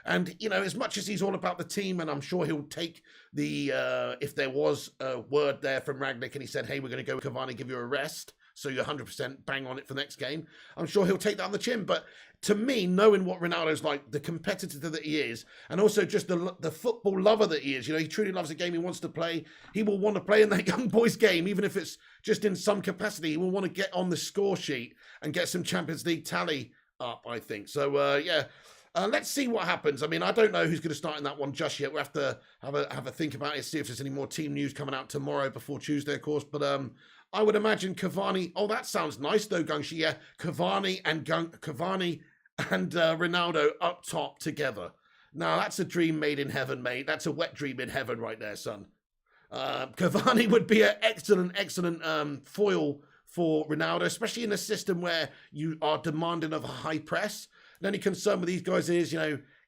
And, as much as he's all about the team, and I'm sure he'll take if there was a word there from Rangnick and he said, hey, we're going to go with Cavani, give you a rest, so you're 100% bang on it for the next game, I'm sure he'll take that on the chin. But to me, knowing what Ronaldo's like, the competitor that he is, and also just the football lover that he is, he truly loves the game, he wants to play, he will want to play in that young boys game, even if it's just in some capacity. He will want to get on the score sheet and get some Champions League tally up, I think. So, let's see what happens. I mean, I don't know who's going to start in that one just yet. We'll have to have a think about it, see if there's any more team news coming out tomorrow before Tuesday, of course. But I would imagine Cavani. Oh, that sounds nice, though, Gungshi. Yeah, Cavani and Ronaldo up top together. Now, that's a dream made in heaven, mate. That's a wet dream in heaven right there, son. Cavani would be an excellent foil for Ronaldo, especially in a system where you are demanding of a high press. The only concern with these guys is,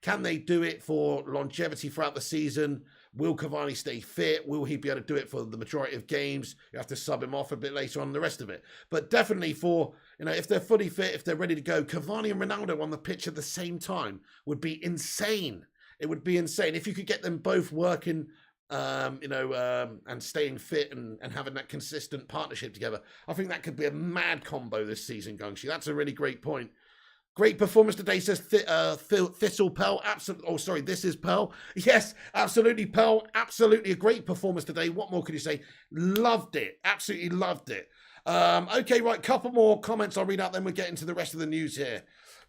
can they do it for longevity throughout the season? Will Cavani stay fit? Will he be able to do it for the majority of games? You have to sub him off a bit later on, the rest of it. But definitely for, if they're fully fit, if they're ready to go, Cavani and Ronaldo on the pitch at the same time would be insane. It would be insane. If you could get them both working, and staying fit and having that consistent partnership together, I think that could be a mad combo this season, Gungshi. That's a really great point. Great performance today, says Thistle Pell. Absolutely. Oh, sorry, this is Pell. Yes, absolutely, Pell. Absolutely a great performance today. What more could you say? Loved it. Absolutely loved it. Okay, right, couple more comments I'll read out, then we'll get into the rest of the news here.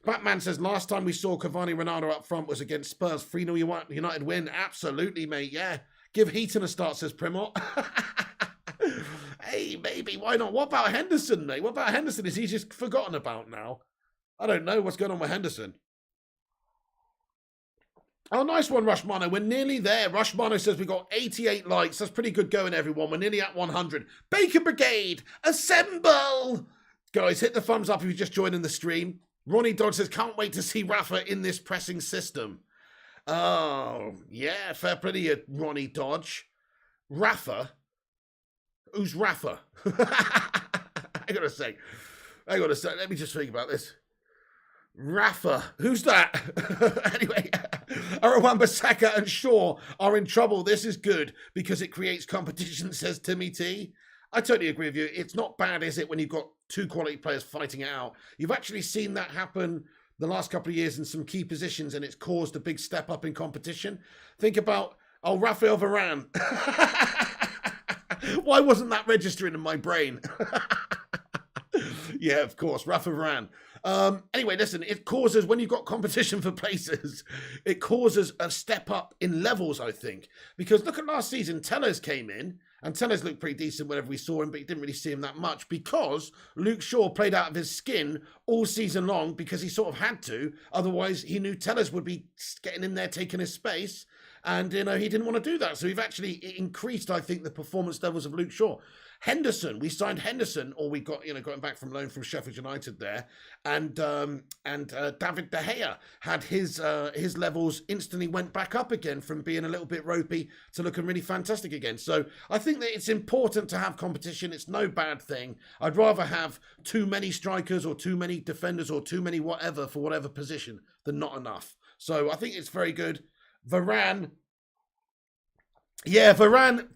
Batman says, last time we saw Cavani Ronaldo up front was against Spurs. 3-0 United win. Absolutely, mate. Yeah. Give Heaton a start, says Primor. Hey, maybe. Why not? What about Henderson, mate? What about Henderson? Is he just forgotten about now? I don't know what's going on with Henderson. Oh, nice one, Rushmano. We're nearly there. Rushmano says we got 88 likes. That's pretty good going, everyone. We're nearly at 100. Bacon Brigade, assemble! Guys, hit the thumbs up if you just joined in the stream. Ronnie Dodge says, can't wait to see Rafa in this pressing system. Oh, yeah, fair play to you, Ronnie Dodge. Rafa? Who's Rafa? I gotta say, let me just think about this. Rafa, who's that? Anyway, Wan-Bissaka and Shaw are in trouble. This is good because it creates competition, says Timmy T. I totally agree with you. It's not bad, is it, when you've got 2 quality players fighting it out? You've actually seen that happen the last couple of years in some key positions, and it's caused a big step up in competition. Think about, Raphael Varane. Why wasn't that registering in my brain? Yeah, of course, Rafa Varane. Anyway, listen, it causes, when you've got competition for places, it causes a step up in levels, I think. Because look at last season, Tellez came in, and Tellez looked pretty decent whenever we saw him, but you didn't really see him that much because Luke Shaw played out of his skin all season long because he sort of had to. Otherwise, he knew Tellez would be getting in there, taking his space. And, he didn't want to do that. So we've actually increased, I think, the performance levels of Luke Shaw. Henderson, we signed Henderson, or we got him back from loan from Sheffield United there, and David De Gea had his levels instantly went back up again from being a little bit ropey to looking really fantastic again. So I think that it's important to have competition. It's no bad thing. I'd rather have too many strikers or too many defenders or too many whatever for whatever position than not enough. So I think it's very good. Varane. Yeah, Varane.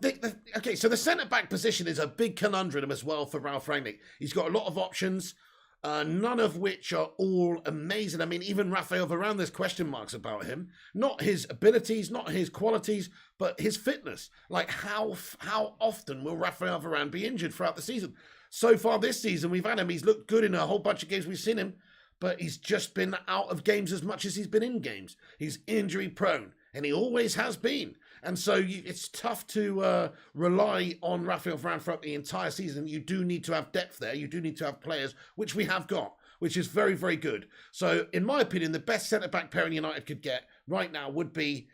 Okay, so the centre-back position is a big conundrum as well for Ralph Rangnick. He's got a lot of options, none of which are all amazing. I mean, even Raphael Varane, there's question marks about him. Not his abilities, not his qualities, but his fitness. Like, how often will Raphael Varane be injured throughout the season? So far this season, we've had him. He's looked good in a whole bunch of games we've seen him, but he's just been out of games as much as he's been in games. He's injury-prone, and he always has been. And so it's tough to rely on Raphael Varane throughout the entire season. You do need to have depth there. You do need to have players, which we have got, which is very, very good. So in my opinion, the best centre-back pairing United could get right now would be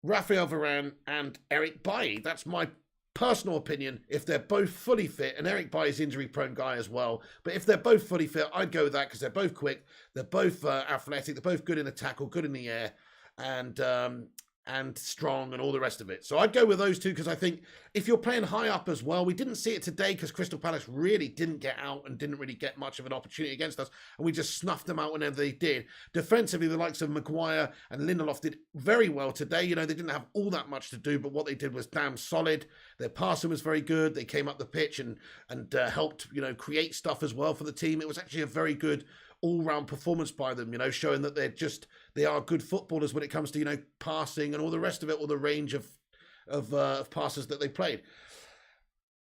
Raphael Varane and Eric Bailly. That's my personal opinion, if they're both fully fit, and Eric Bailly's injury-prone guy as well, but if they're both fully fit, I'd go with that because they're both quick, they're both athletic, they're both good in the tackle, good in the air, and strong and all the rest of it. So I'd go with those two because I think if you're playing high up as well, we didn't see it today because Crystal Palace really didn't get out and didn't really get much of an opportunity against us, and we just snuffed them out whenever they did. Defensively, the likes of Maguire and Lindelof did very well today. You know, they didn't have all that much to do, but what they did was damn solid. Their passing was very good. They came up the pitch and helped, you know, create stuff as well for the team. It was actually a very good all-round performance by them, you know, showing that they are good footballers when it comes to, you know, passing and all the rest of it, all the range of passes that they played.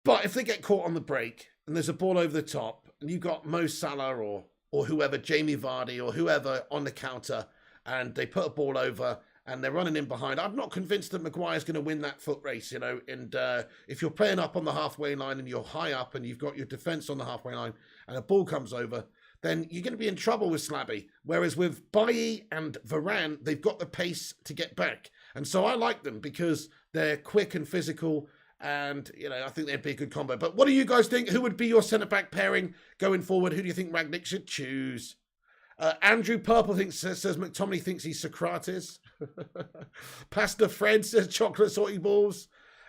But if they get caught on the break and there's a ball over the top and you've got Mo Salah or whoever, Jamie Vardy or whoever on the counter, and they put a ball over and they're running in behind, I'm not convinced that Maguire's going to win that foot race, you know. And if you're playing up on the halfway line and you're high up and you've got your defence on the halfway line and a ball comes over, then you're going to be in trouble with Slabby. Whereas with Bailly and Varane, they've got the pace to get back. And so I like them because they're quick and physical, and, you know, I think they'd be a good combo. But what do you guys think? Who would be your centre-back pairing going forward? Who do you think Rangnick should choose? Andrew Purple says McTominay thinks he's Socrates. Pastor Fred says chocolate salty balls.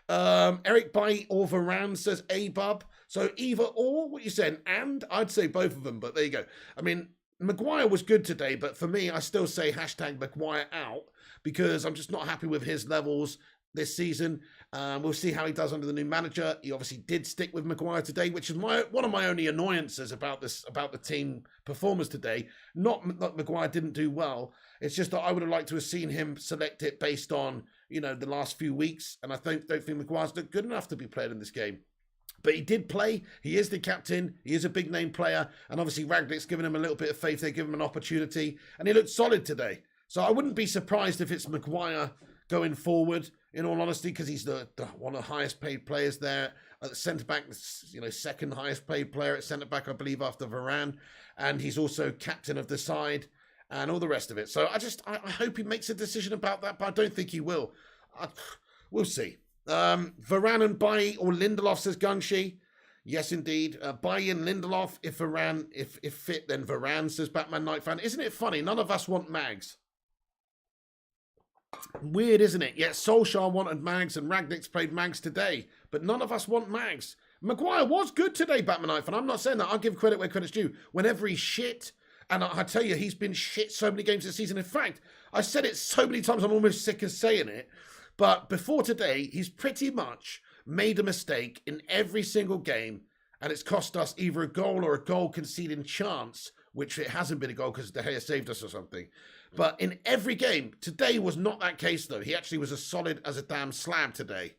Eric Bailly or Varane says A-Bub. So either or, what you saying? And I'd say both of them, but there you go. I mean, Maguire was good today, but for me, I still say hashtag Maguire out because I'm just not happy with his levels this season. We'll see how he does under the new manager. He obviously did stick with Maguire today, which is one of my only annoyances about the team performance today. Not that Maguire didn't do well. It's just that I would have liked to have seen him select it based on, you know, the last few weeks, and I don't think Maguire's looked good enough to be played in this game. But he did play. He is the captain. He is a big name player. And obviously Rangnick's given him a little bit of faith. They give him an opportunity. And he looked solid today. So I wouldn't be surprised if it's Maguire going forward, in all honesty, because he's the one of the highest paid players there. At the centre-back, you know, second highest paid player at centre-back, I believe, after Varane. And he's also captain of the side and all the rest of it. So I hope he makes a decision about that, but I don't think he will. We'll see. Varane and Bailly or Lindelof, says Gungshi. Yes, indeed. Bailly and Lindelof, if Varane, if fit, then Varane, says Batman Night Fan. Isn't it funny? None of us want Mags. Weird, isn't it? Yet Solskjaer wanted Mags and Rangnick's played Mags today, but none of us want Mags. Maguire was good today, Batman Night Fan. I'm not saying that. I'll give credit where credit's due. Whenever he's shit, and I tell you, he's been shit so many games this season. In fact, I said it so many times, I'm almost sick of saying it. But before today, he's pretty much made a mistake in every single game, and it's cost us either a goal or a goal conceding chance, which it hasn't been a goal because De Gea saved us or something. But in every game, today was not that case, though. He actually was as solid as a damn slab today.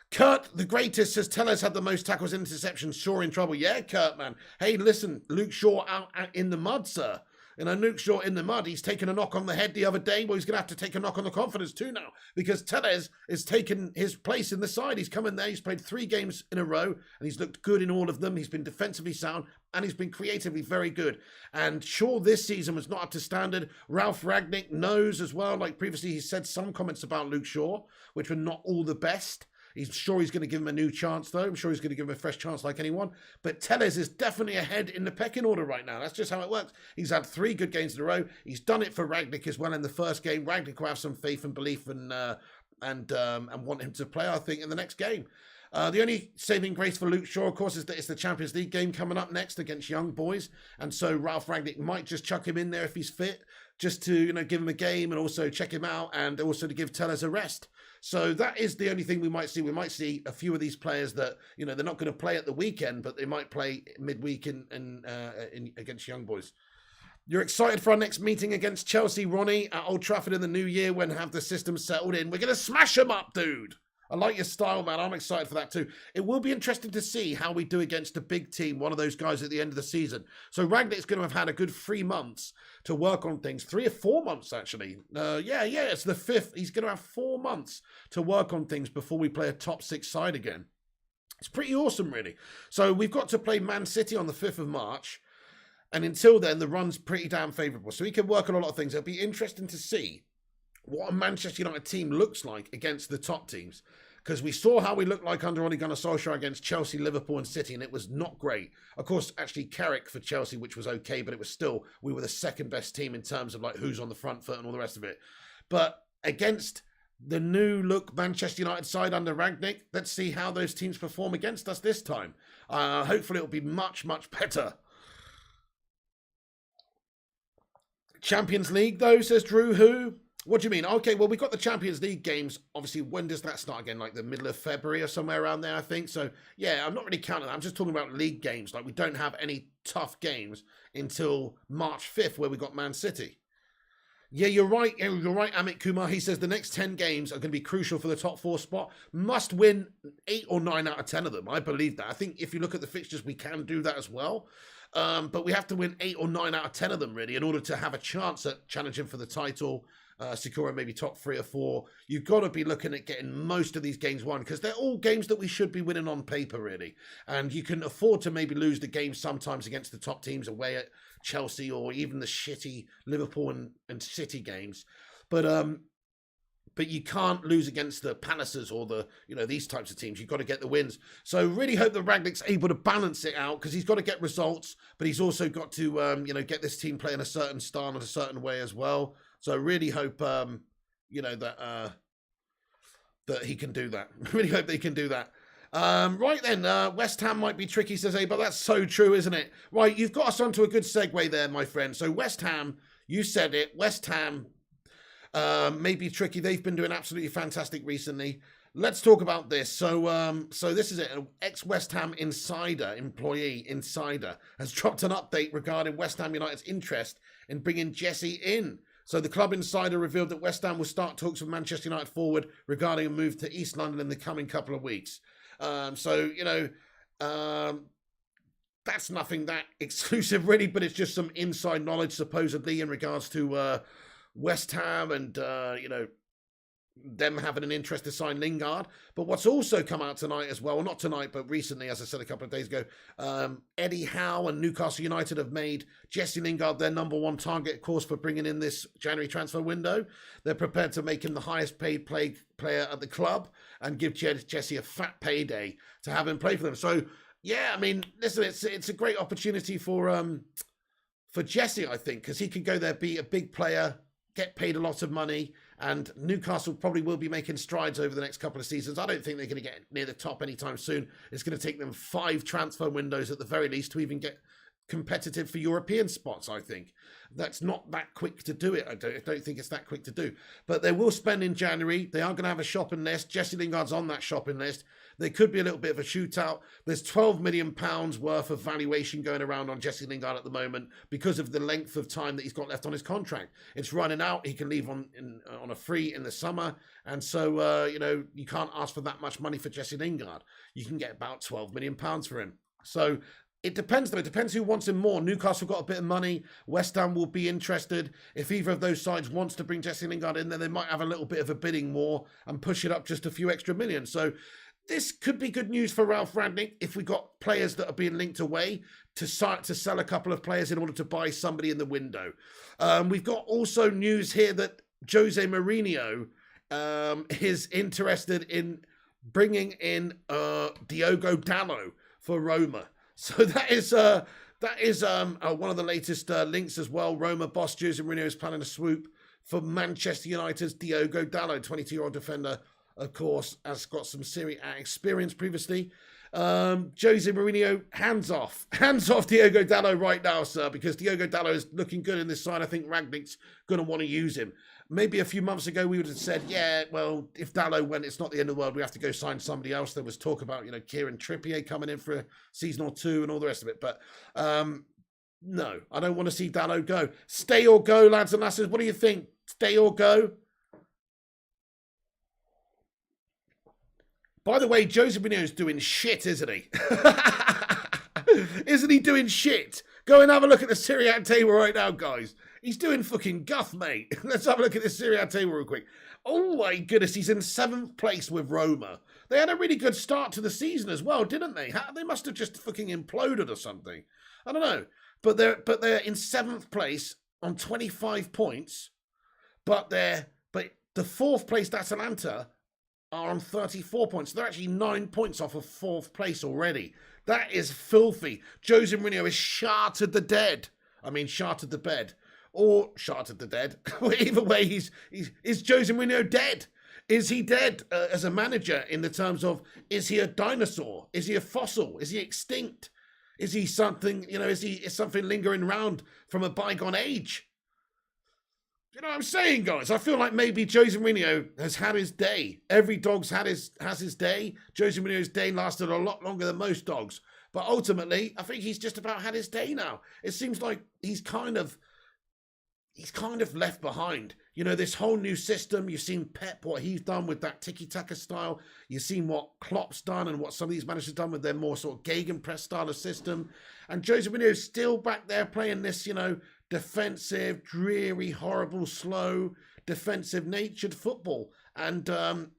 Kurt, the greatest, says Tellez had the most tackles and interceptions. Shaw in trouble. Yeah, Kurt, man. Hey, listen, Luke Shaw out in the mud, sir. And Luke Shaw in the mud, he's taken a knock on the head the other day. Well, he's going to have to take a knock on the confidence too now because Tellez is taking his place in the side. He's come in there. He's played 3 games in a row and he's looked good in all of them. He's been defensively sound and he's been creatively very good. And Shaw this season was not up to standard. Ralph Rangnick knows as well. Like previously, he said some comments about Luke Shaw, which were not all the best. He's sure he's going to give him a new chance, though. I'm sure he's going to give him a fresh chance like anyone. But Tellez is definitely ahead in the pecking order right now. That's just how it works. He's had 3 good games in a row. He's done it for Rangnick as well in the first game. Rangnick will have some faith and belief and want him to play, I think, in the next game. The only saving grace for Luke Shaw, of course, is that it's the Champions League game coming up next against Young Boys. And so Ralph Rangnick might just chuck him in there if he's fit, just to, you know, give him a game and also check him out and also to give Tellez a rest. So that is the only thing we might see. We might see a few of these players that, you know, they're not going to play at the weekend, but they might play midweek in against Young Boys. You're excited for our next meeting against Chelsea, Ronnie, at Old Trafford in the new year when have the system settled in. We're going to smash them up, dude. I like your style, man. I'm excited for that too. It will be interesting to see how we do against a big team, one of those guys at the end of the season. So Rangnick's going to have had a good 3 months to work on things. 3 or 4 months, actually. It's the 5th. He's going to have 4 months to work on things before we play a top 6 side again. It's pretty awesome, really. So we've got to play Man City on the 5th of March. And until then, the run's pretty damn favourable. So he can work on a lot of things. It'll be interesting to see what a Manchester United team looks like against the top teams. because we saw how we looked like under Ole Gunnar Solskjaer against Chelsea, Liverpool and City, and it was not great. Of course, actually Carrick for Chelsea, which was okay, but it was still, we were the second best team in terms of like who's on the front foot and all the rest of it. But against the new look Manchester United side under Rangnick, let's see how those teams perform against us this time. Hopefully it'll be much, much better. Champions League though, says Drew Who. What do you mean? Okay, well, we've got the Champions League games. Obviously, when does that start again? Like the middle of February or somewhere around there, I think. So, yeah, I'm not really counting that. I'm just talking about league games. Like, we don't have any tough games until March 5th, where we got Man City. Yeah, you're right. You're right, Amit Kumar. He says the next 10 games are going to be crucial for the top 4 spot. Must win 8 or 9 out of 10 of them. I believe that. I think if you look at the fixtures, we can do that as well. But we have to win 8 or 9 out of 10 of them, really, in order to have a chance at challenging for the title. Secure maybe top 3 or 4. You've got to be looking at getting most of these games won, because they're all games that we should be winning on paper, really. And you can afford to maybe lose the games sometimes against the top teams away at Chelsea, or even the shitty Liverpool and City games. But you can't lose against the Palaces or the, these types of teams. You've got to get the wins. So really hope that Rangnick's able to balance it out, because he's got to get results, but he's also got to, get this team playing a certain style and a certain way as well. So I really hope, that he can do that. Really hope they can do that. Right then, West Ham might be tricky, says but that's so true, isn't it? Right, you've got us onto a good segue there, my friend. So West Ham, you said it. West Ham may be tricky. They've been doing absolutely fantastic recently. Let's talk about this. So this is it. An ex-West Ham employee insider, has dropped an update regarding West Ham United's interest in bringing Jesse in. So the club insider revealed that West Ham will start talks with Manchester United forward regarding a move to East London in the coming couple of weeks. That's nothing that exclusive really, but it's just some inside knowledge supposedly in regards to West Ham and, them having an interest to sign Lingard. But what's also come out tonight as well, not tonight, but recently, as I said a couple of days ago, Eddie Howe and Newcastle United have made Jesse Lingard their number 1 target, of course, for bringing in this January transfer window. They're prepared to make him the highest paid player at the club and give Jesse a fat payday to have him play for them. So, yeah, I mean, listen, it's a great opportunity for Jesse, I think, because he can go there, be a big player, get paid a lot of money, and Newcastle probably will be making strides over the next couple of seasons. I don't think they're going to get near the top anytime soon. It's going to take them 5 transfer windows at the very least to even get competitive for European spots, I think. That's not that quick to do it. I don't think it's that quick to do. But they will spend in January. They are going to have a shopping list. Jesse Lingard's on that shopping list. There could be a little bit of a shootout. There's £12 million worth of valuation going around on Jesse Lingard at the moment because of the length of time that he's got left on his contract. It's running out. He can leave on a free in the summer. And so, you can't ask for that much money for Jesse Lingard. You can get about £12 million for him. So it depends, though. It depends who wants him more. Newcastle got a bit of money. West Ham will be interested. If either of those sides wants to bring Jesse Lingard in, then they might have a little bit of a bidding war and push it up just a few extra million. So this could be good news for Ralph Rangnick if we got players that are being linked away to sell a couple of players in order to buy somebody in the window. We've got also news here that Jose Mourinho is interested in bringing in Diogo Dalot for Roma. So that is one of the latest links as well. Roma boss Jose Mourinho is planning a swoop for Manchester United's Diogo Dalot, 22-year-old defender, of course, has got some Serie A experience previously. Jose Mourinho, hands off Diogo Dalot right now, sir, because Diogo Dalot is looking good in this side. I think Rangnick's going to want to use him. Maybe a few months ago we would have said, yeah, well, if Dalot went, it's not the end of the world. We have to go sign somebody else. There was talk about, Kieran Trippier coming in for a season or 2 and all the rest of it. But no, I don't want to see Dalot go. Stay or go, lads and lasses. What do you think? Stay or go? By the way, Jose Mourinho's doing shit, isn't he? Isn't he doing shit? Go and have a look at the Serie A table right now, guys. He's doing fucking guff, mate. Let's have a look at the Serie A table real quick. Oh my goodness, he's in 7th place with Roma. They had a really good start to the season as well, didn't they? They must have just fucking imploded or something. I don't know. But they're in 7th place on 25 points. But the 4th place, Atalanta, are on 34 points. They're actually 9 points off of 4th place already. That is filthy. Jose Mourinho has shattered the dead. I mean, shattered the bed. Or shattered the dead. Either way, is Jose Mourinho dead? Is he dead as a manager in the terms of, is he a dinosaur? Is he a fossil? Is he extinct? Is he something, is something lingering around from a bygone age? You know what I'm saying, guys? I feel like maybe Jose Mourinho has had his day. Every dog's has his day. Jose Mourinho's day lasted a lot longer than most dogs. But ultimately, I think he's just about had his day now. It seems like he's kind of left behind. You know, this whole new system, you've seen Pep, what he's done with that tiki-taka style. You've seen what Klopp's done and what some of these managers have done with their more sort of gegenpress style of system. And Jose Mourinho's still back there playing this, defensive, dreary, horrible, slow, defensive-natured football. And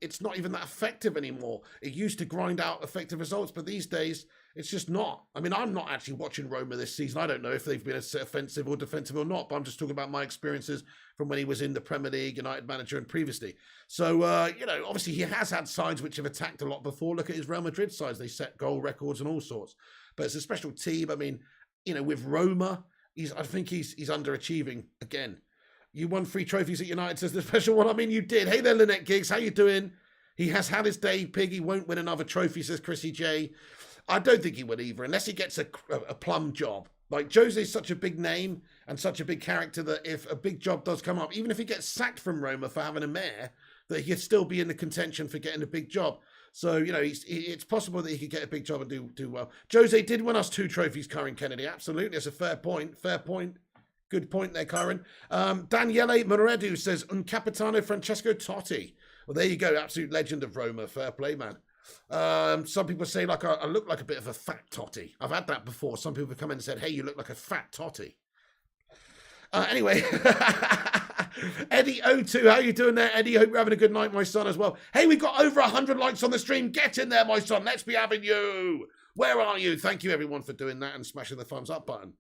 it's not even that effective anymore. It used to grind out effective results, but these days, it's just not. I mean, I'm not actually watching Roma this season. I don't know if they've been offensive or defensive or not, but I'm just talking about my experiences from when he was in the Premier League, United manager, and previously. So, obviously he has had sides which have attacked a lot before. Look at his Real Madrid sides. They set goal records and all sorts. But it's a special team. I mean, with Roma, I think he's underachieving again. You won 3 trophies at United, says the special one. I mean, you did. Hey there, Lynette Giggs. How you doing? He has had his day, Pig. He won't win another trophy, says Chrissy J. I don't think he would either, unless he gets a plum job. Like, Jose's such a big name and such a big character that if a big job does come up, even if he gets sacked from Roma for having a mayor, that he could still be in the contention for getting a big job. So, it's possible that he could get a big job and do well. Jose did win us 2 trophies, Karen Kennedy. Absolutely. That's a fair point. Fair point. Good point there, Karen. Daniele Moredu says, Un Capitano Francesco Totti. Well, there you go. Absolute legend of Roma. Fair play, man. Some people say I look like a bit of a fat totty. I've had that before. Some people have come in and said, hey, you look like a fat totty. Anyway, Eddie O2, how you doing there, Eddie? Hope you're having a good night, my son, as well. Hey, we've got over 100 likes on the stream. Get in there, my son. Let's be having you. Where are you? Thank you, everyone, for doing that and smashing the thumbs up button.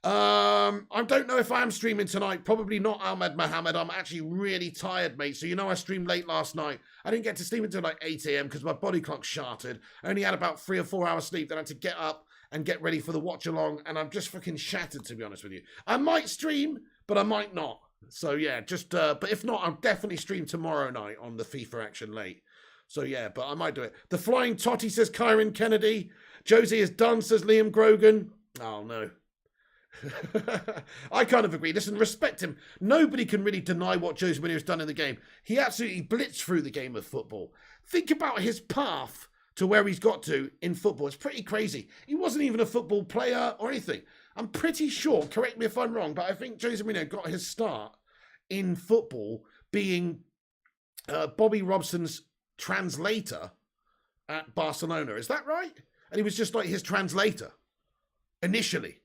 I don't know if I am streaming tonight. Probably not, Ahmed Mohammed. I'm actually really tired, mate. So, I streamed late last night. I didn't get to sleep until like 8 a.m. because my body clock shattered. I only had about 3 or 4 hours sleep. Then I had to get up and get ready for the watch along. And I'm just fucking shattered, to be honest with you. I might stream, but I might not. So, yeah, but if not, I'll definitely stream tomorrow night on the FIFA Action Late. So, yeah, but I might do it. The Flying Totty, says Kyron Kennedy. Josie is done, says Liam Grogan. Oh, no. I kind of agree. Listen, respect him. Nobody can really deny what Jose Mourinho has done in the game. He absolutely blitzed through the game of football. Think about his path to where he's got to in football. It's pretty crazy. He wasn't even a football player or anything. I'm pretty sure, correct me if I'm wrong, but I think Jose Mourinho got his start in football being Bobby Robson's translator at Barcelona. Is that right? And he was just like his translator initially.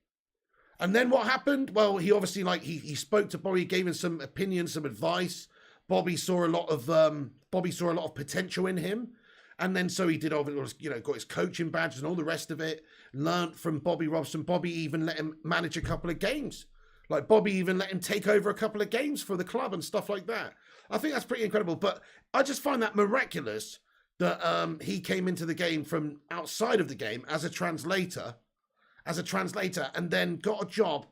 And then what happened? Well, he obviously he spoke to Bobby, gave him some opinions, some advice. Bobby saw a lot of potential in him, and then so he did got his coaching badges and all the rest of it. Learned from Bobby Robson. Bobby even let him manage a couple of games. Like Bobby even let him take over a couple of games for the club and stuff like that. I think that's pretty incredible. But I just find that miraculous that he came into the game from outside of the game as a translator, and then got a job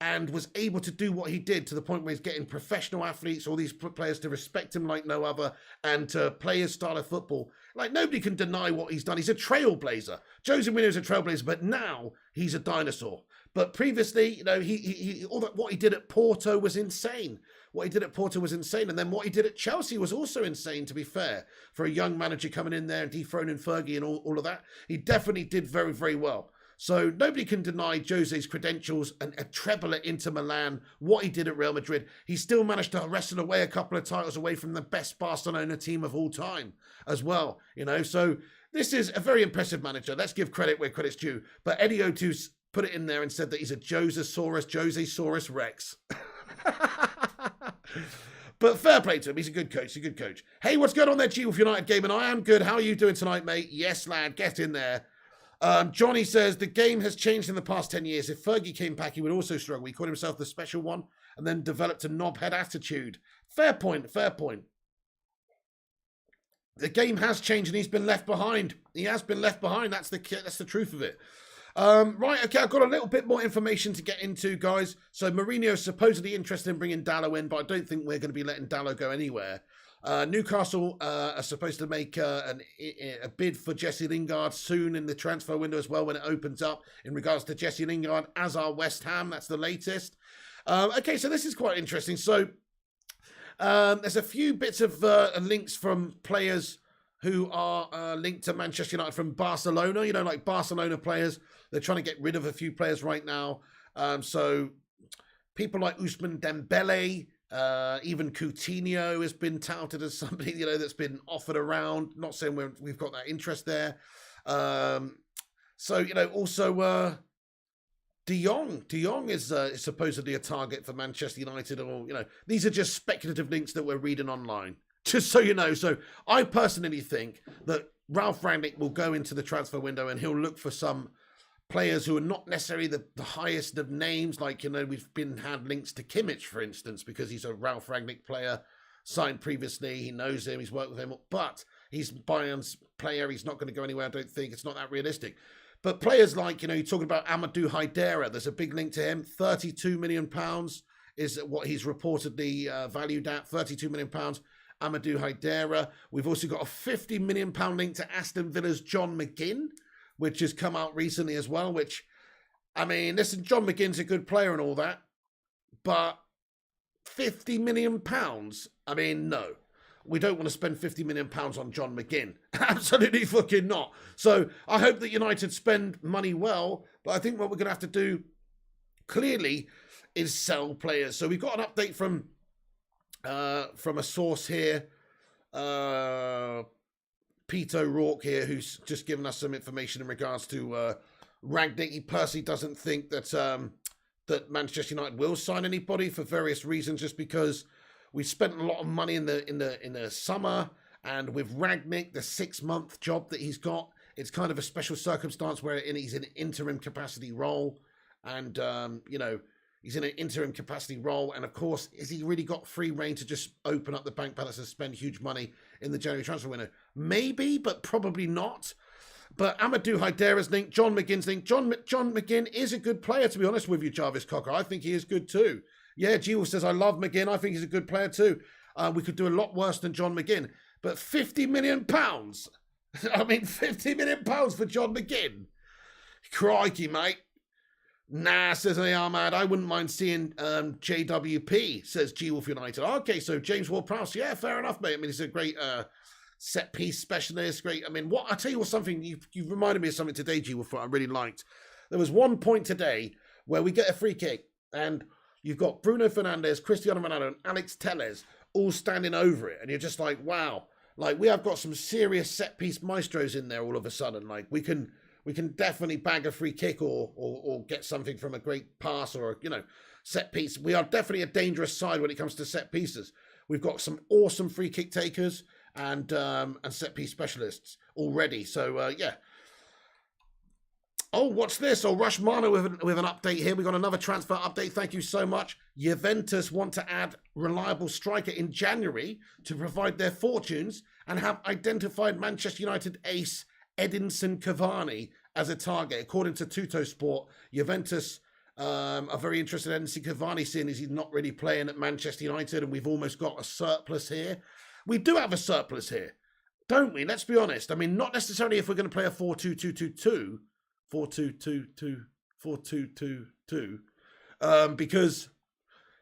and was able to do what he did to the point where he's getting professional athletes, all these players to respect him like no other and to play his style of football. Like, nobody can deny what he's done. He's a trailblazer. Jose Mourinho is a trailblazer, but now he's a dinosaur. But previously, what he did at Porto was insane. And then what he did at Chelsea was also insane, to be fair, for a young manager coming in there and dethroning Fergie and all of that. He definitely did very, very well. So nobody can deny Jose's credentials and a treble at Inter Milan, what he did at Real Madrid. He still managed to wrestle away a couple of titles away from the best Barcelona team of all time as well. So this is a very impressive manager. Let's give credit where credit's due. But Eddie O2 put it in there and said that he's a Josesaurus Rex. But fair play to him. He's a good coach. Hey, what's going on there, G with United Game? And I am good. How are you doing tonight, mate? Yes, lad. Get in there. Johnny says, the game has changed in the past 10 years. If Fergie came back, he would also struggle. He called himself the special one and then developed a knobhead attitude. Fair point. the game has changed and he's been left behind. He has been left behind. That's the truth of it. Right, okay, I've got a little bit more information to get into, guys. So Mourinho is supposedly interested in bringing Dalot in, but I don't think we're going to be letting Dalot go anywhere. Newcastle are supposed to make a bid for Jesse Lingard soon in the transfer window as well when it opens up in regards to Jesse Lingard, as are West Ham. That's the latest. Okay, so this is quite interesting. So there's a few bits of links from players who are linked to Manchester United from Barcelona, you know, like Barcelona players. They're trying to get rid of a few players right now. So people like Ousmane Dembele, even Coutinho has been touted as somebody, you know, that's been offered around. Not saying we've got that interest there. So, you know, also De Jong. De Jong is supposedly a target for Manchester United. Or, you know, these are just speculative links that we're reading online. Just so you know. So I personally think that Ralph Rangnick will go into the transfer window and he'll look for some players who are not necessarily the highest of names. Like, you know, we've had links to Kimmich, for instance, because he's a Ralph Rangnick player, signed previously. He knows him. He's worked with him. But he's Bayern's player. He's not going to go anywhere, I don't think. It's not that realistic. But players like, you know, you're talking about Amadou Haidara. There's a big link to him. £32 million is what he's reportedly valued at. £32 million. Amadou Haidara. We've also got a £50 million link to Aston Villa's John McGinn, which has come out recently as well, which, I mean, listen, John McGinn's a good player and all that, but £50 million? I mean, no. We don't want to spend £50 million on John McGinn. Absolutely fucking not. So I hope that United spend money well, but I think what we're going to have to do, clearly, is sell players. So we've got an update from a source here, Pete O'Rourke here, who's just given us some information in regards to Rangnick. He personally doesn't think that that Manchester United will sign anybody for various reasons, just because we spent a lot of money in the summer, and with Rangnick, the 6-month job that he's got, it's kind of a special circumstance where he's in an interim capacity role, and you know, he's in an interim capacity role, and of course, has he really got free reign to just open up the bank balance and spend huge money in the January transfer window? Maybe, but probably not. But Amadou Haidara's linked, John McGinn's linked. John McGinn is a good player, to be honest with you, Jarvis Cocker. I think he is good too. Yeah, Gio says, I love McGinn. I think he's a good player too. We could do a lot worse than John McGinn. But £50 million? I mean, £50 million for John McGinn? Crikey, mate. Nah, says Ahmad, I wouldn't mind seeing JWP, says G-Wolf United. Okay, so James Ward-Prowse, yeah, fair enough, mate. I mean, he's a great set-piece specialist. Great. I mean, I'll tell you what, something, you've reminded me of something today, G-Wolf, I really liked. There was one point today where we get a free kick, and you've got Bruno Fernandes, Cristiano Ronaldo, and Alex Telles all standing over it, and you're just like, wow. Like, we have got some serious set-piece maestros in there all of a sudden. Like, we can definitely bag a free kick or get something from a great pass or, you know, set piece. We are definitely a dangerous side when it comes to set pieces. We've got some awesome free kick takers and set piece specialists already. So, yeah. Oh, what's this? Oh, Rush Mana with an update here. We got another transfer update. Thank you so much. Juventus want to add reliable striker in January to provide their fortunes and have identified Manchester United ace Edinson Cavani as a target. According to Tuttosport, Juventus are very interested in Edinson Cavani, seeing as he's not really playing at Manchester United, and we've almost got a surplus here. We do have a surplus here, don't we? Let's be honest. I mean, not necessarily if we're going to play a 4-2-2-2-2, 4-2-2-2, because,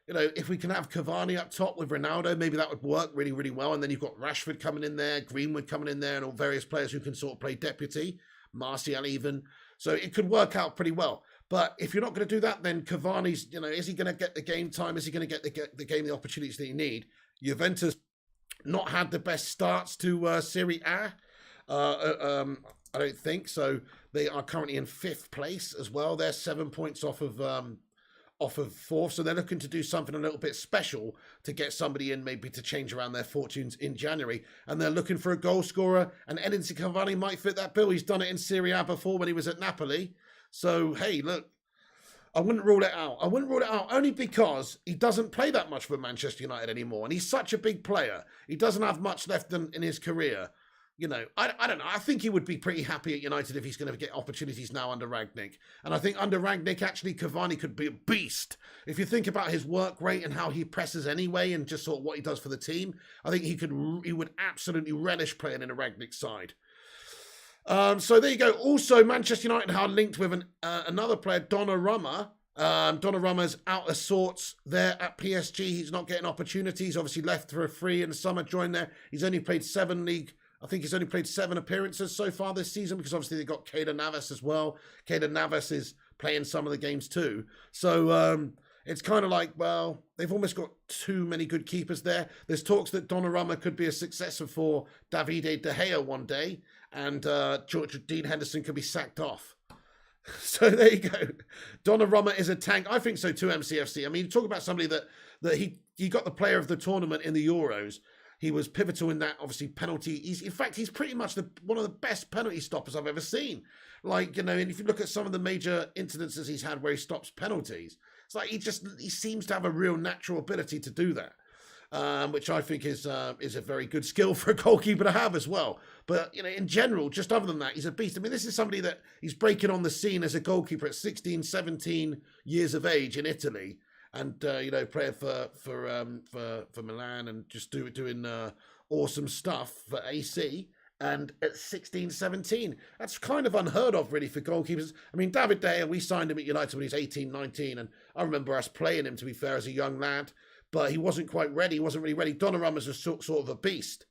you know, if we can have Cavani up top with Ronaldo, maybe that would work really, really well. And then you've got Rashford coming in there, Greenwood coming in there, and all various players who can sort of play deputy, Martial even. So it could work out pretty well. But if you're not going to do that, then Cavani's, you know, is he going to get the game time? Is he going to get the game, the opportunities that he need? Juventus not had the best starts to Serie A. I don't think so. They are currently in 5th place as well. They're 7 points off of 4th, so they're looking to do something a little bit special to get somebody in, maybe to change around their fortunes in January. And they're looking for a goal scorer, and Edinson Cavani might fit that bill. He's done it in Serie A before when he was at Napoli. So, hey, look, I wouldn't rule it out. I wouldn't rule it out only because he doesn't play that much for Manchester United anymore, and he's such a big player. He doesn't have much left in his career. I don't know. I think he would be pretty happy at United if he's going to get opportunities now under Rangnick. And I think under Rangnick, actually, Cavani could be a beast. If you think about his work rate and how he presses anyway and just sort of what he does for the team, I think he would absolutely relish playing in a Rangnick side. So there you go. Also, Manchester United are linked with another player, Donnarumma. Donnarumma's out of sorts there at PSG. He's not getting opportunities. Obviously left for a free in the summer, joined there. He's only played 7 appearances so far this season because obviously they've got Keylor Navas as well. Keylor Navas is playing some of the games too. So it's kind of like, well, they've almost got too many good keepers there. There's talks that Donnarumma could be a successor for Davide De Gea one day and Dean Henderson could be sacked off. So there you go. Donnarumma is a tank. I think so too, MCFC. I mean, you talk about somebody that he got the player of the tournament in the Euros. He was pivotal in that, obviously, penalty. In fact, he's pretty much one of the best penalty stoppers I've ever seen. Like, and if you look at some of the major incidences he's had where he stops penalties, it's like he seems to have a real natural ability to do that, which I think is a very good skill for a goalkeeper to have as well. But, in general, just other than that, he's a beast. I mean, this is somebody that he's breaking on the scene as a goalkeeper at 16, 17 years of age in Italy. And, playing for Milan and just doing awesome stuff for AC. And at 16, 17, that's kind of unheard of, really, for goalkeepers. I mean, David De Gea, we signed him at United when he was 18, 19. And I remember us playing him, to be fair, as a young lad. But he wasn't quite ready. He wasn't really ready. Donnarumma's a sort of a beast.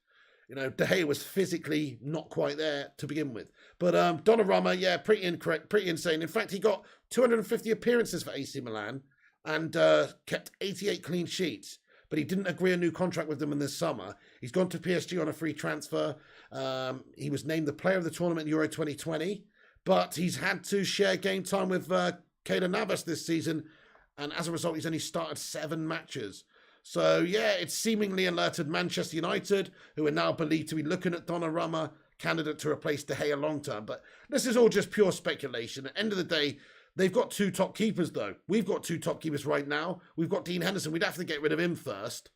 De Gea was physically not quite there to begin with. But Donnarumma, yeah, pretty incorrect, pretty insane. In fact, he got 250 appearances for AC Milan. And kept 88 clean sheets. But he didn't agree a new contract with them in this summer. He's gone to PSG on a free transfer. He was named the player of the tournament in Euro 2020. But he's had to share game time with Keylor Navas this season. And as a result, he's only started 7 matches. So, yeah, it's seemingly alerted Manchester United, who are now believed to be looking at Donnarumma, candidate to replace De Gea long term. But this is all just pure speculation. At the end of the day, they've got 2 top keepers, though. We've got 2 top keepers right now. We've got Dean Henderson. We'd have to get rid of him first.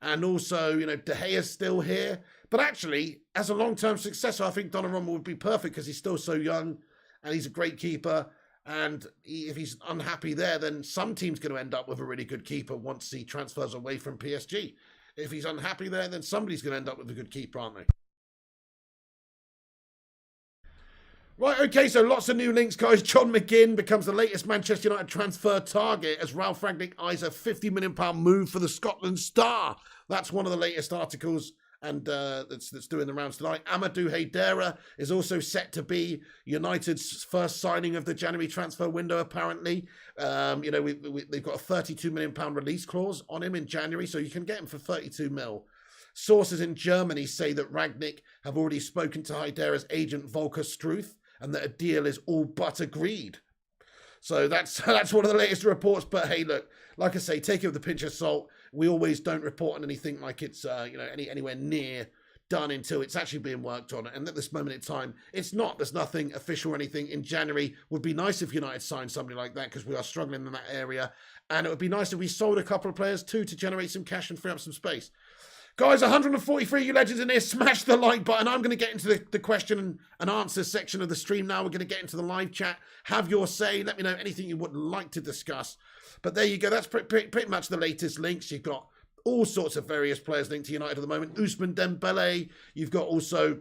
And also, De Gea's still here. But actually, as a long-term successor, I think Donnarumma would be perfect because he's still so young and he's a great keeper. And if he's unhappy there, then some team's going to end up with a really good keeper once he transfers away from PSG. If he's unhappy there, then somebody's going to end up with a good keeper, aren't they? Right, okay, so lots of new links, guys. John McGinn becomes the latest Manchester United transfer target as Ralph Rangnick eyes a £50 million move for the Scotland star. That's one of the latest articles, and that's doing the rounds tonight. Amadou Haidara is also set to be United's first signing of the January transfer window, apparently. They've got a £32 million release clause on him in January, so you can get him for 32 mil. Sources in Germany say that Rangnick have already spoken to Haidara's agent Volker Struth, and that a deal is all but agreed. So that's one of the latest reports. But hey, look, like I say, take it with a pinch of salt. We always don't report on anything like it's anywhere near done until it's actually being worked on. And at this moment in time, it's not. There's nothing official or anything. In January, would be nice if United signed somebody like that because we are struggling in that area. And it would be nice if we sold a couple of players too to generate some cash and free up some space. Guys, 143 you legends in here. Smash the like button. I'm going to get into the question and answer section of the stream now. We're going to get into the live chat. Have your say. Let me know anything you would like to discuss. But there you go. That's pretty much the latest links. You've got all sorts of various players linked to United at the moment. Ousmane Dembele. You've got also,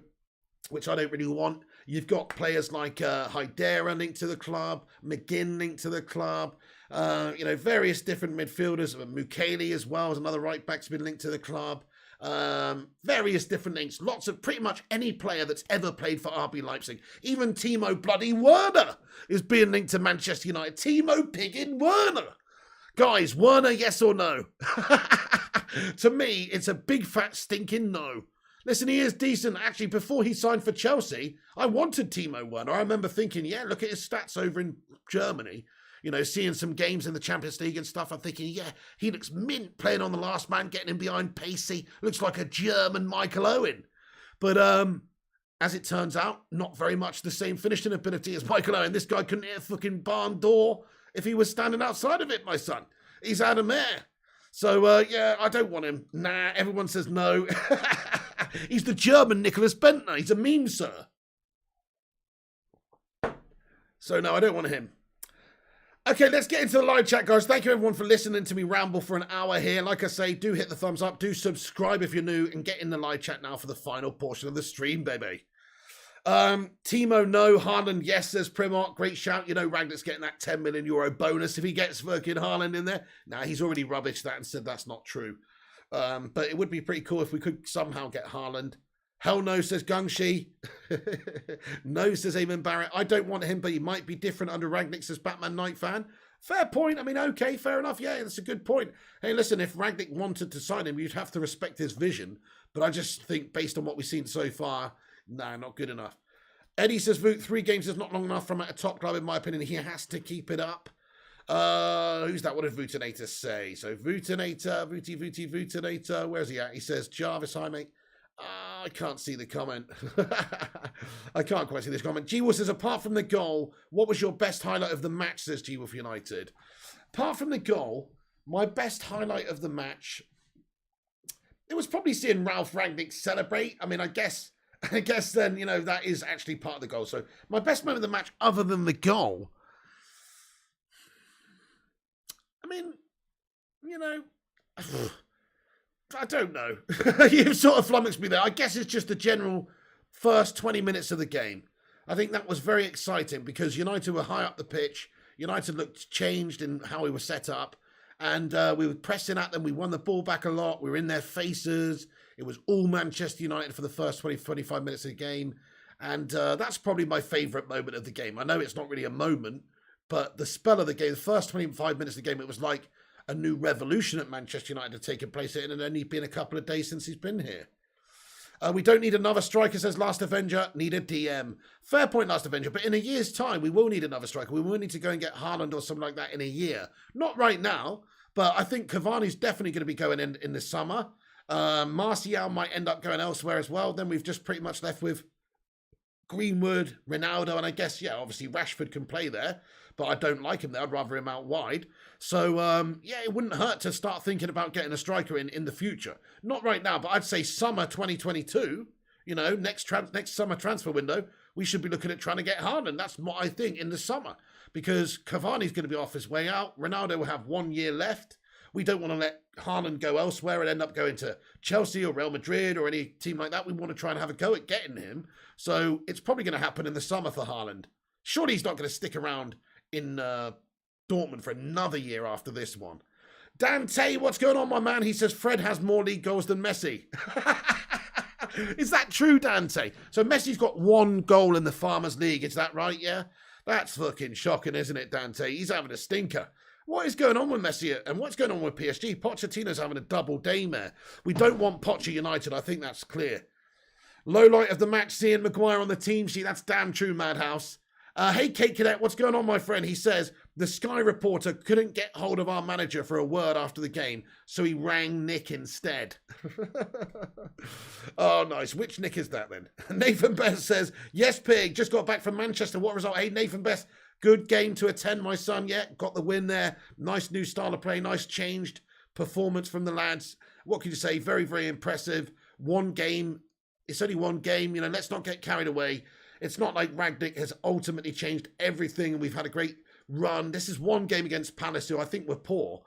which I don't really want, you've got players like Haidara linked to the club. McGinn linked to the club. Various different midfielders. Mukiele as well as another right back's been linked to the club. Various different links, lots of pretty much any player that's ever played for RB Leipzig. Even Timo bloody Werner is being linked to Manchester United. Timo Piggin Werner. Guys, Werner, yes or no? To me, it's a big fat stinking no. Listen, he is decent. Actually, before he signed for Chelsea, I wanted Timo Werner. I remember thinking, yeah, look at his stats over in Germany. Seeing some games in the Champions League and stuff, I'm thinking, yeah, he looks mint playing on the last man, getting him behind Pacey. Looks like a German Michael Owen. But as it turns out, not very much the same finishing ability as Michael Owen. This guy couldn't hit a fucking barn door if he was standing outside of it, my son. He's Adam Air. So, yeah, I don't want him. Nah, everyone says no. He's the German Nicholas Bentner. He's a meme, sir. So, no, I don't want him. Okay, let's get into the live chat, guys. Thank you, everyone, for listening to me ramble for an hour here. Like I say, do hit the thumbs up. Do subscribe if you're new. And get in the live chat now for the final portion of the stream, baby. Timo, no. Haland, yes, says Primark. Great shout. You know, Rangnick's getting that €10 million bonus if he gets fucking Haland in there. Nah, he's already rubbished that and said that's not true. But it would be pretty cool if we could somehow get Haland. Hell no, says Gungshi. No, says Eamon Barrett. I don't want him, but he might be different under Rangnick, says Batman Knight fan. Fair point. I mean, okay, fair enough. Yeah, that's a good point. Hey, listen, if Rangnick wanted to sign him, you'd have to respect his vision. But I just think, based on what we've seen so far, nah, not good enough. Eddie says, Voot, 3 games is not long enough from at a top club, in my opinion. He has to keep it up. Who's that? What did Vootinator say? So, Vootinator, Vootinator. Where's he at? He says, Jarvis, hi, mate. I can't see the comment. I can't quite see this comment. G-Wolf says, apart from the goal, what was your best highlight of the match, says G-Wolf United. Apart from the goal, my best highlight of the match, it was probably seeing Ralph Rangnick celebrate. I mean, I guess then, you know, that is actually part of the goal. So my best moment of the match other than the goal, I mean, you know, I don't know. You've sort of flummoxed me there. I guess it's just the general first 20 minutes of the game. I think that was very exciting because United were high up the pitch. United looked changed in how we were set up. And we were pressing at them. We won the ball back a lot. We were in their faces. It was all Manchester United for the first 20, 25 minutes of the game. And that's probably my favourite moment of the game. I know it's not really a moment, but the spell of the game, the first 25 minutes of the game, it was like a new revolution at Manchester United had taken place. It had only been a couple of days since he's been here. We don't need another striker, says Last Avenger. Need a DM. Fair point, Last Avenger. But in a year's time, we will need another striker. We will need to go and get Haland or something like that in a year. Not right now, but I think Cavani's definitely going to be going in the summer. Martial might end up going elsewhere as well. Then we've just pretty much left with Greenwood, Ronaldo, and I guess, yeah, obviously Rashford can play there, but I don't like him there. I'd rather him out wide. So, yeah, it wouldn't hurt to start thinking about getting a striker in the future. Not right now, but I'd say summer 2022, you know, next summer transfer window, we should be looking at trying to get Haland. That's what I think in the summer, because Cavani's going to be off his way out. Ronaldo will have 1 year left. We don't want to let Haland go elsewhere and end up going to Chelsea or Real Madrid or any team like that. We want to try and have a go at getting him. So it's probably going to happen in the summer for Haland. Surely he's not going to stick around in Dortmund for another year after this one. Dante, what's going on, my man? He says Fred has more league goals than Messi. Is that true, Dante? So Messi's got 1 goal in the Farmers League. Is that right? Yeah? That's fucking shocking, isn't it, Dante? He's having a stinker. What is going on with Messi and what's going on with PSG? Pochettino's having a double day there. We don't want Poch United. I think that's clear. Low light of the match, seeing Maguire on the team sheet. That's damn true, Madhouse. Hey, Kate Cadet, what's going on, my friend? He says, the Sky reporter couldn't get hold of our manager for a word after the game, so he rang Nick instead. Oh, nice. Which Nick is that, then? Nathan Best says, yes, Pig, just got back from Manchester. What result? Hey, Nathan Best, good game to attend, my son. Yeah, got the win there. Nice new style of play, nice changed performance from the lads. What can you say? Very, very impressive. 1 game. It's only 1 game. You know, let's not get carried away. It's not like Rangnick has ultimately changed everything and we've had a great run. This is 1 game against Palace, who I think were poor.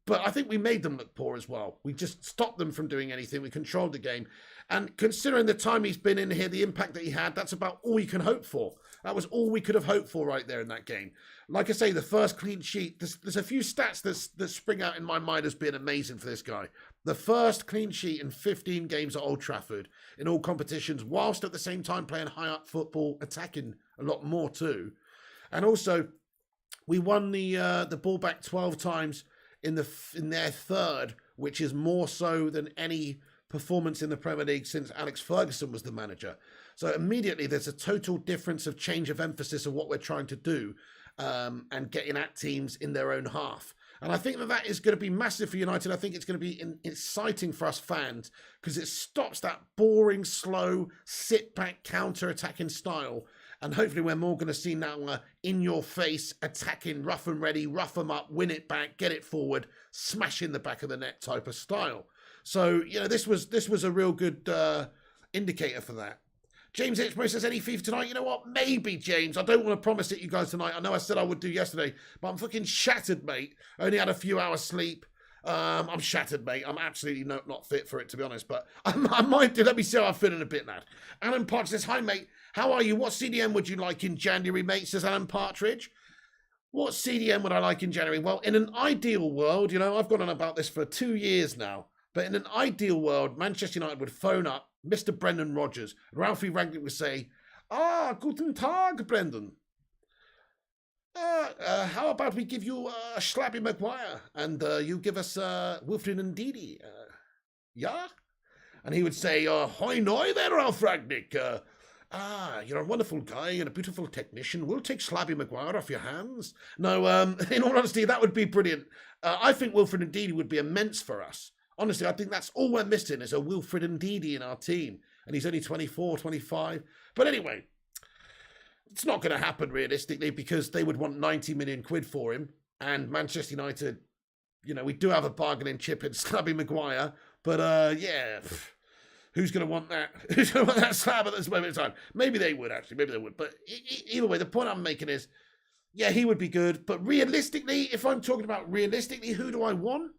But I think we made them look poor as well. We just stopped them from doing anything. We controlled the game. And considering the time he's been in here, the impact that he had, that's about all you can hope for. That was all we could have hoped for right there in that game. Like I say, the first clean sheet, there's a few stats that spring out in my mind as being amazing for this guy. The first clean sheet in 15 games at Old Trafford in all competitions, whilst at the same time playing high-up football, attacking a lot more too. And also, we won the ball back 12 times in their third, which is more so than any performance in the Premier League since Alex Ferguson was the manager. So immediately there's a total difference of change of emphasis of what we're trying to do and getting at teams in their own half. And I think that is going to be massive for United. I think it's going to be exciting for us fans because it stops that boring, slow, sit-back, counter-attacking style. And hopefully we're more going to see now in-your-face, attacking, rough and ready, rough them up, win it back, get it forward, smash in the back of the net type of style. So, this was a real good indicator for that. James Hitchmo says, any FIFA tonight? You know what? Maybe, James. I don't want to promise it you guys tonight. I know I said I would do yesterday, but I'm fucking shattered, mate. I only had a few hours sleep. I'm shattered, mate. I'm absolutely not fit for it, to be honest, but I might do. Let me see how I feel in a bit, lad. Alan Partridge says, hi, mate. How are you? What CDM would you like in January, mate? Says Alan Partridge. What CDM would I like in January? Well, in an ideal world, I've gone on about this for 2 years now, but in an ideal world, Manchester United would phone up Mr. Brendan Rodgers. Ralphie Rangnick would say, guten Tag, Brendan. How about we give you Schlappy Maguire and you give us Wilfried Ndidi? Yeah? And he would say, hoi noi there, Ralph Rangnick. You're a wonderful guy and a beautiful technician. We'll take Slabby Maguire off your hands. No, in all honesty, that would be brilliant. I think Wilfried Ndidi would be immense for us. Honestly, I think that's all we're missing is a Wilfried Ndidi in our team. And he's only 24, 25. But anyway, it's not going to happen realistically because they would want 90 million quid for him. And Manchester United, we do have a bargaining chip in Slabby Maguire. But who's going to want that? Who's going to want that slab at this moment in time? Maybe they would, actually. Maybe they would. But either way, the point I'm making is, yeah, he would be good. But realistically, if I'm talking about realistically, who do I want?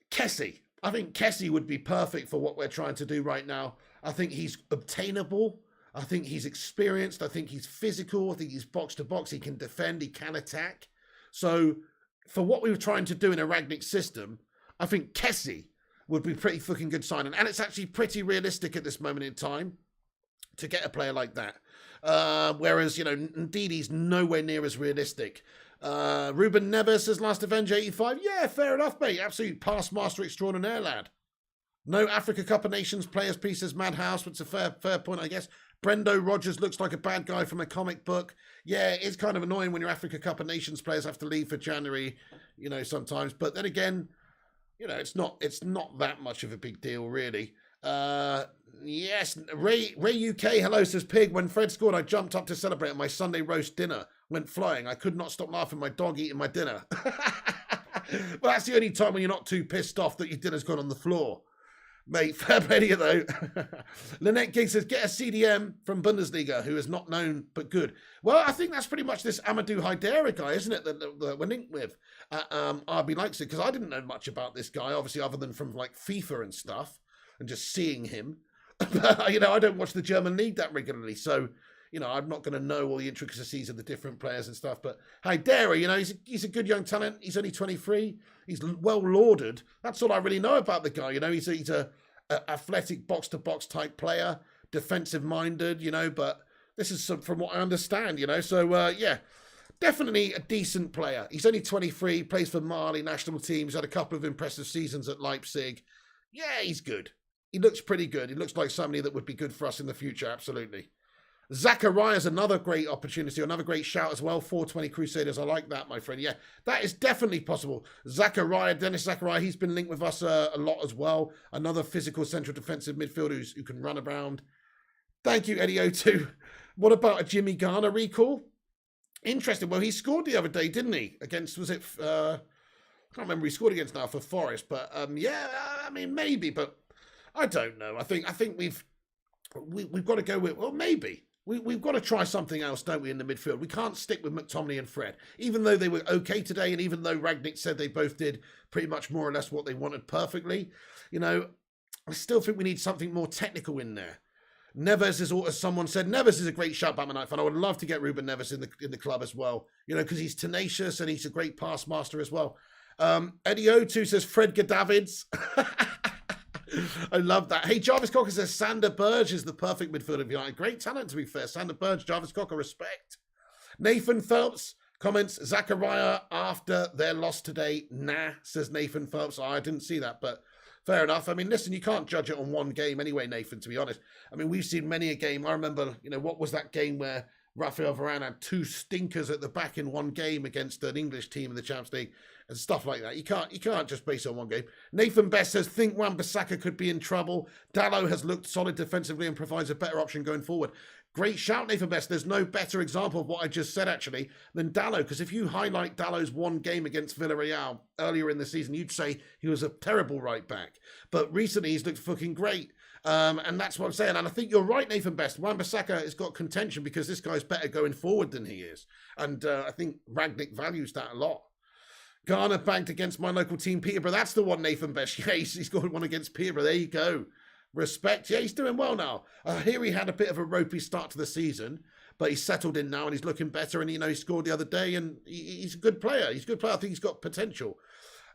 Kessie. I think Kessie would be perfect for what we're trying to do right now. I think he's obtainable. I think he's experienced. I think he's physical. I think he's box to box. He can defend. He can attack. So for what we were trying to do in a Rangnick system, I think Kessie would be pretty fucking good signing. And it's actually pretty realistic at this moment in time to get a player like that. Whereas, Ndidi's nowhere near as realistic. Ruben Neves says Last Avenger 85. Yeah, fair enough, mate. Absolute past master extraordinaire, lad. No Africa Cup of Nations players piece as Madhouse, which is a fair point, I guess. Brendo Rogers looks like a bad guy from a comic book. Yeah, it's kind of annoying when your Africa Cup of Nations players have to leave for January, sometimes. But then again, it's not that much of a big deal, really. Yes, Ray UK, hello, says Pig. When Fred scored, I jumped up to celebrate and my Sunday roast dinner went flying. I could not stop laughing. My dog eating my dinner. Well, that's the only time when you're not too pissed off that your dinner's gone on the floor. Mate, fair play to you, though. Lynette Giggs says, get a CDM from Bundesliga who is not known but good. Well, I think that's pretty much this Amadou Haidara guy, isn't it, that we're linked with RB Leipzig, because I didn't know much about this guy, obviously, other than from, FIFA and stuff, and just seeing him. But, I don't watch the German league that regularly, so, I'm not going to know all the intricacies of the different players and stuff. But Haidara, he's a good young talent. He's only 23. He's well lauded. That's all I really know about the guy. He's a athletic box-to-box type player, defensive-minded, but this is from what I understand, So, yeah, definitely a decent player. He's only 23, plays for Mali national teams, had a couple of impressive seasons at Leipzig. Yeah, he's good. He looks pretty good. He looks like somebody that would be good for us in the future, absolutely. Zachariah's another great opportunity, another great shout as well. 420 Crusaders, I like that, my friend. Yeah, that is definitely possible. Dennis Zachariah, he's been linked with us a lot as well. Another physical central defensive midfielder who can run around. Thank you, Eddie O2. What about a Jimmy Garner recall? Interesting. Well, he scored the other day, didn't he? Against, was it... I can't remember who he scored against now for Forest, but yeah, I mean, maybe, but I don't know. I think we've got to go with, well, maybe. We've got to try something else, don't we, in the midfield? We can't stick with McTominay and Fred. Even though they were okay today, and even though Rangnick said they both did pretty much more or less what they wanted perfectly, I still think we need something more technical in there. Neves is, as someone said, Neves is a great shout, Batman Night fan. I would love to get Ruben Neves in the club as well, because he's tenacious and he's a great pass master as well. Eddie O2 says Fred Gadavids. I love that. Hey, Jarvis Cocker says Sander Burge is the perfect midfielder of United. Great talent, to be fair. Sander Burge, Jarvis Cocker, respect. Nathan Phelps comments, Zachariah after their loss today. Nah, says Nathan Phelps. I didn't see that, but fair enough. I mean, listen, you can't judge it on one game anyway, Nathan, to be honest. I mean, we've seen many a game. I remember, what was that game where Rafael Varane had two stinkers at the back in one game against an English team in the Champions League and stuff like that. You can't just base it on one game. Nathan Best says, think Wan-Bissaka could be in trouble. Dalot has looked solid defensively and provides a better option going forward. Great shout, Nathan Best. There's no better example of what I just said, actually, than Dalot. Because if you highlight Dalot's one game against Villarreal earlier in the season, you'd say he was a terrible right back. But recently, he's looked fucking great. And that's what I'm saying. And I think you're right, Nathan Best. Wan-Bissaka has got contention because this guy's better going forward than he is. And I think Rangnick values that a lot. Garner banked against my local team, Peterborough. That's the one, Nathan Best. Yeah, he's got one against Peterborough. There you go. Respect. Yeah, he's doing well now. Here he had a bit of a ropey start to the season, but he's settled in now and he's looking better. And, he scored the other day and he's a good player. He's a good player. I think he's got potential.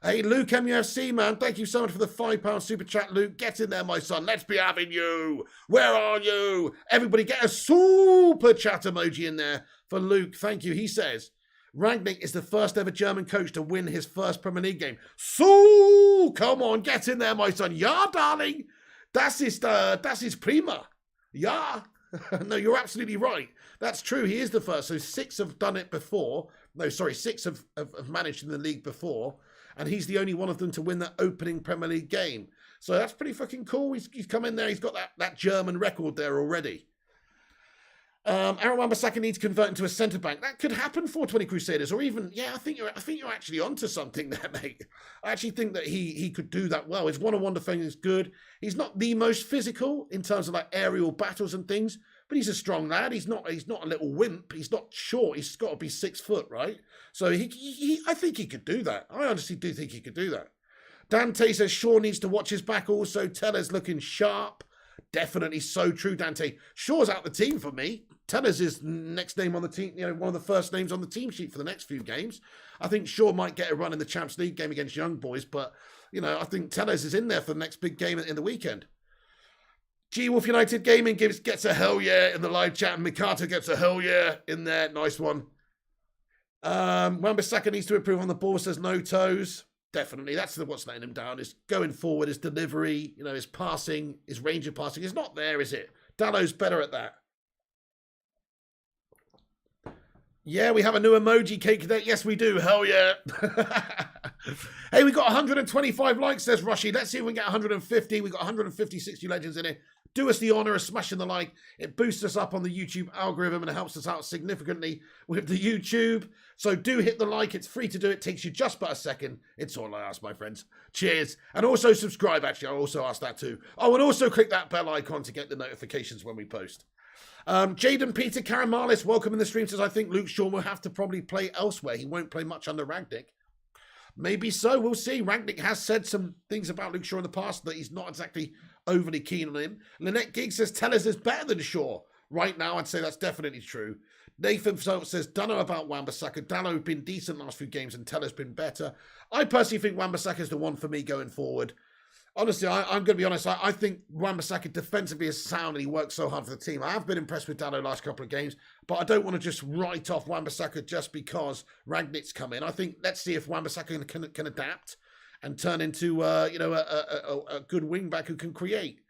Hey, Luke MUFC, man. Thank you so much for the £5 super chat, Luke. Get in there, my son. Let's be having you. Where are you? Everybody get a super chat emoji in there for Luke. Thank you. He says, Rangnick is the first ever German coach to win his first Premier League game. So, come on, get in there, my son. Yeah, darling. Das ist prima. Yeah. No, you're absolutely right. That's true. He is the first. So 6 have done it before. No, sorry, 6 have managed in the league before. And he's the only one of them to win that opening Premier League game. So that's pretty fucking cool. He's come in there. He's got that German record there already. Aaron Wan-Bissaka needs to convert into a centre-back. That could happen for 20 Crusaders. Or even, I think you're actually onto something there, mate. I actually think that he could do that well. His one-on-one defending is good. He's not the most physical in terms of like aerial battles and things, but he's a strong lad. He's not a little wimp. He's not short. He's got to be 6 foot, right? So I think he could do that. I honestly do think he could do that. Dante says Shaw needs to watch his back also. Teller's looking sharp. Definitely so true, Dante. Shaw's out the team for me. Teller's is next name on the team, one of the first names on the team sheet for the next few games. I think Shaw might get a run in the Champions League game against Young Boys, but, I think Teller's is in there for the next big game in the weekend. G-Wolf United Gaming gets a hell yeah in the live chat, and Mikata gets a hell yeah in there. Nice one. Wan-Bissaka needs to improve on the ball, says no toes. Definitely. That's what's letting him down. Is going forward, his delivery, his passing, his range of passing is not there, is it? Dalot's better at that. Yeah, we have a new emoji cake today. Yes, we do. Hell yeah. Hey, we got 125 likes, says Rushy. Let's see if we can get 150. We got 150 legends in here. Do us the honor of smashing the like. It boosts us up on the YouTube algorithm and it helps us out significantly with the YouTube. So do hit the like. It's free to do. It takes you just but a second. It's all I ask, my friends. Cheers. And also subscribe, actually. I also ask that too. Oh, and also click that bell icon to get the notifications when we post. Jadon Peter Karamalis, welcome in the stream, says, I think Luke Shaw will have to probably play elsewhere. He won't play much under Rangnick. Maybe so. We'll see. Rangnick has said some things about Luke Shaw in the past that he's not exactly overly keen on him. Lynette Giggs says Tellers is better than Shaw. Right now, I'd say that's definitely true. Nathan says, don't know about Wan-Bissaka. Dalot has been decent last few games and Teller's been better. I personally think Wan-Bissaka is the one for me going forward. Honestly, I'm going to be honest. I think Wan-Bissaka defensively is sound and he works so hard for the team. I have been impressed with Dalot last couple of games, but I don't want to just write off Wan-Bissaka just because Rangnick's come in. I think let's see if Wan-Bissaka can adapt and turn into a good wing-back who can create.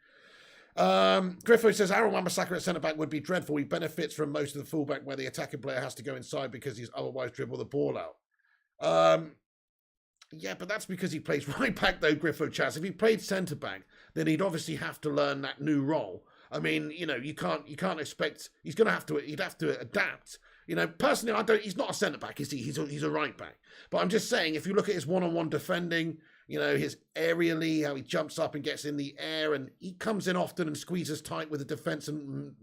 Griffo says Aaron Wan-Bissaka at centre-back would be dreadful. He benefits from most of the full-back where the attacking player has to go inside because he's otherwise dribble the ball out. Yeah, but that's because he plays right back though, Griffo Chaz. If he played centre back, then he'd obviously have to learn that new role. I mean, you can't expect he'd have to adapt. Personally, he's not a centre back, is he? He's a right back. But I'm just saying, if you look at his one-on-one defending, his aerially, how he jumps up and gets in the air, and he comes in often and squeezes tight with the defence and,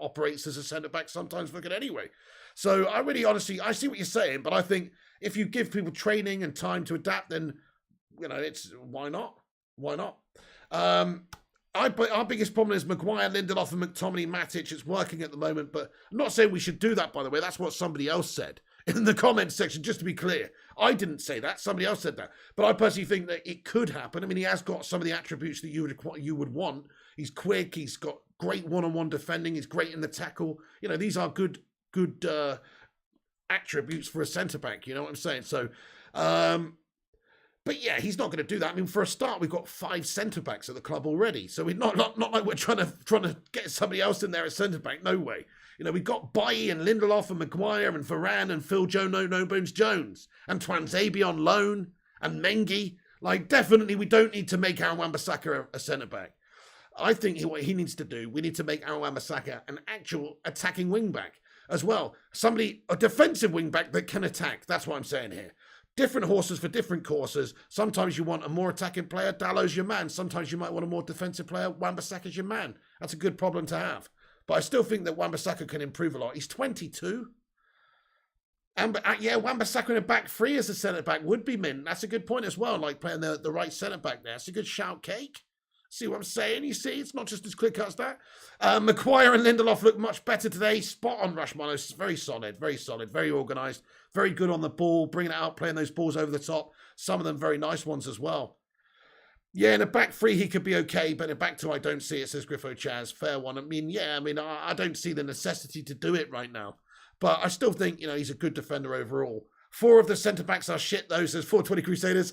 operates as a centre back sometimes for good anyway. So I really honestly, I see what you're saying, but I think if you give people training and time to adapt, then, it's why not? Why not? Our biggest problem is Maguire, Lindelof and McTominay, Matic. It's working at the moment, but I'm not saying we should do that, by the way. That's what somebody else said in the comments section, just to be clear. I didn't say that. Somebody else said that. But I personally think that it could happen. I mean, he has got some of the attributes that you would want. He's quick. He's got great one-on-one defending. He's great in the tackle. These are good attributes for a centre-back. You know what I'm saying? So, but yeah, he's not going to do that. I mean, for a start, we've got 5 centre-backs at the club already. So we're not like we're trying to get somebody else in there at centre-back. No way. We've got Bailly and Lindelof and Maguire and Varane and Phil No Bones Jones and Twanzebe on loan and Mengi. Like, definitely we don't need to make Aaron Wan-Bissaka a centre-back. I think what he needs to do, we need to make Wan-Bissaka an actual attacking wing-back as well. A defensive wing-back that can attack. That's what I'm saying here. Different horses for different courses. Sometimes you want a more attacking player. Dalot's your man. Sometimes you might want a more defensive player. Wan-Bissaka's your man. That's a good problem to have. But I still think that Wan-Bissaka can improve a lot. He's 22. And yeah, Wan-Bissaka in a back three as a centre-back would be mint. That's a good point as well, like playing the right centre-back there. That's a good shout, Cake. See what I'm saying? You see, it's not just as clear-cut as that. Maguire and Lindelof look much better today. Spot on, Rushmano. Very solid, very organised, very good on the ball, bringing it out, playing those balls over the top. Some of them very nice ones as well. Yeah, in a back three, he could be okay, but in a back two, I don't see it, says Griffo Chaz. Fair one. I don't see the necessity to do it right now. But I still think, he's a good defender overall. 4 of the centre-backs are shit, though, says 420 Crusaders.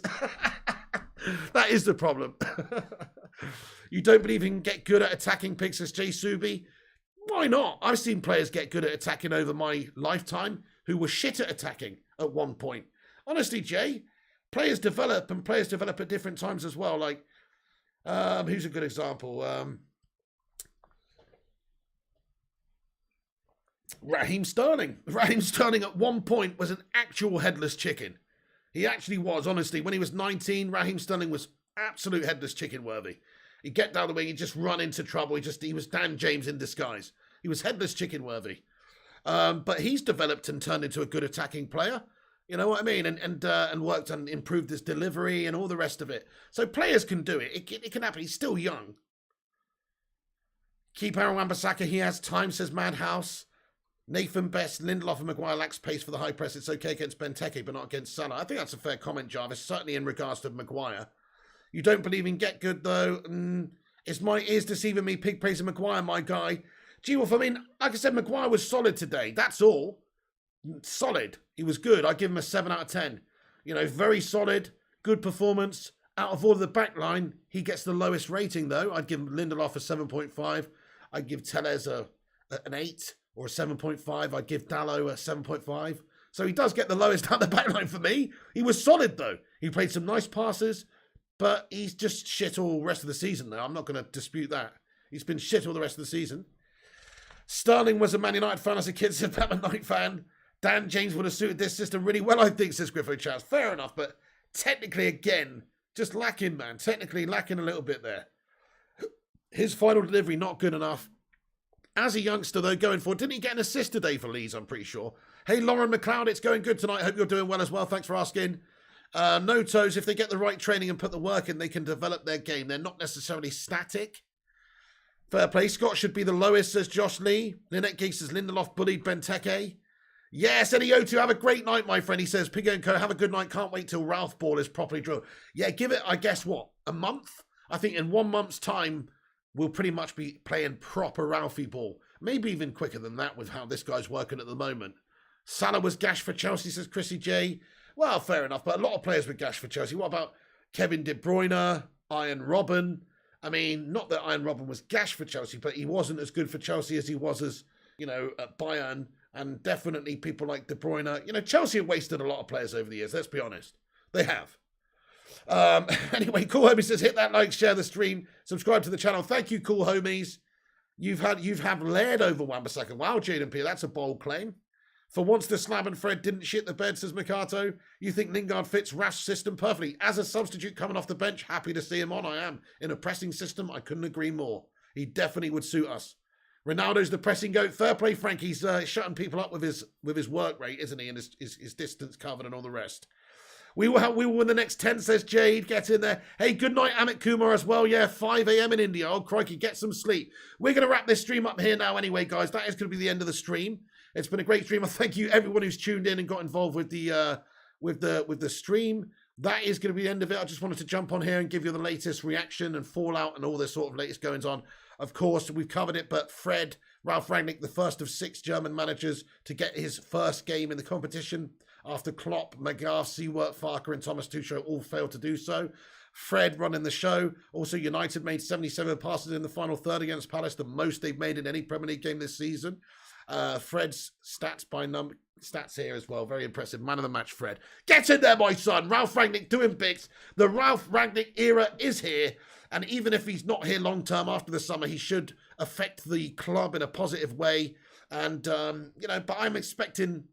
That is the problem. You don't believe he can get good at attacking picks, says Jay Subi? Why not? I've seen players get good at attacking over my lifetime who were shit at attacking at one point. Honestly, Jay, players develop at different times as well. Like, who's a good example? Raheem Sterling. Raheem Sterling at one point was an actual headless chicken. He actually was, honestly. When he was 19, Raheem Sterling was absolute headless chicken worthy. He'd get down the wing, he'd just run into trouble. He was Dan James in disguise. He was headless chicken worthy. But he's developed and turned into a good attacking player. You know what I mean? And worked and improved his delivery and all the rest of it. So players can do it. It can happen. He's still young. Keep Aaron Wan-Bissaka. He has time, says Madhouse. Nathan Best, Lindelof and Maguire lacks pace for the high press. It's okay against Benteke, but not against Salah. I think that's a fair comment, Jarvis, certainly in regards to Maguire. You don't believe in Get Good, though. It's my ears deceiving me. Pig praising Maguire, my guy. G-Wolf, like I said, Maguire was solid today. That's all. Solid. He was good. I give him a 7 out of 10. Very solid, good performance. Out of all of the back line, he gets the lowest rating, though. I'd give Lindelof a 7.5. I'd give Tellez an 8. Or a 7.5. I'd give Dalot a 7.5. So he does get the lowest out the back line for me. He was solid, though. He played some nice passes, but he's just shit all the rest of the season, though. I'm not going to dispute that. He's been shit all the rest of the season. Sterling was a Man United fan as a kid, said Batman Knight fan. Dan James would have suited this system really well, I think, says Griffo Chaz. Fair enough, but technically, again, just lacking, man. Technically lacking a little bit there. His final delivery, not good enough. As a youngster, though, going forward, didn't he get an assist today for Leeds, I'm pretty sure? Hey, Lauren McLeod, it's going good tonight. Hope you're doing well as well. Thanks for asking. No Toes, if they get the right training and put the work in, they can develop their game. They're not necessarily static. Fair play. Scott should be the lowest, says Josh Lee. Lynette Geeks says Lindelof bullied Benteke. Yes, Eddie O2, have a great night, my friend. He says, Piggo & Co, have a good night. Can't wait till Ralph Ball is properly drilled. Yeah, give it, I guess, what, a month? I think in 1 month's time, we'll pretty much be playing proper Ralphie ball. Maybe even quicker than that with how this guy's working at the moment. Salah was gash for Chelsea, says Chrissy J. Well, fair enough, but a lot of players were gash for Chelsea. What about Kevin De Bruyne, Iron Robben? Not that Iron Robben was gash for Chelsea, but he wasn't as good for Chelsea as he was as, at Bayern. And definitely people like De Bruyne. Chelsea have wasted a lot of players over the years, let's be honest. They have. Anyway, Cool Homies says, hit that like, share the stream, subscribe to the channel. Thank you, Cool Homies. You've led over Wan-Bissaka. Wow, Jaden P, that's a bold claim. For once the Slab and Fred didn't shit the bed, says Mikato. You think Lingard fits Rash's system perfectly. As a substitute coming off the bench, happy to see him on. I am. In a pressing system, I couldn't agree more. He definitely would suit us. Ronaldo's the pressing goat. Fair play, Frank. He's shutting people up with his work rate, isn't he? And his distance covered and all the rest. We will win the next 10, says Jade. Get in there. Hey, good night, Amit Kumar as well. Yeah, 5 a.m. in India. Oh, crikey, get some sleep. We're going to wrap this stream up here now anyway, guys. That is going to be the end of the stream. It's been a great stream. I thank you, everyone who's tuned in and got involved with the stream. That is going to be the end of it. I just wanted to jump on here and give you the latest reaction and fallout and all this sort of latest goings on. Of course, we've covered it, but Ralf Rangnick, the first of 6 German managers to get his first game in the competition after Klopp, Magath, Seawert, Farker and Thomas Tuchel all failed to do so. Fred running the show. Also, United made 77 passes in the final third against Palace, the most they've made in any Premier League game this season. Fred's stats here as well. Very impressive. Man of the match, Fred. Get in there, my son. Ralf Rangnick doing bits. The Ralf Rangnick era is here. And even if he's not here long term after the summer, he should affect the club in a positive way. And, but I'm expecting,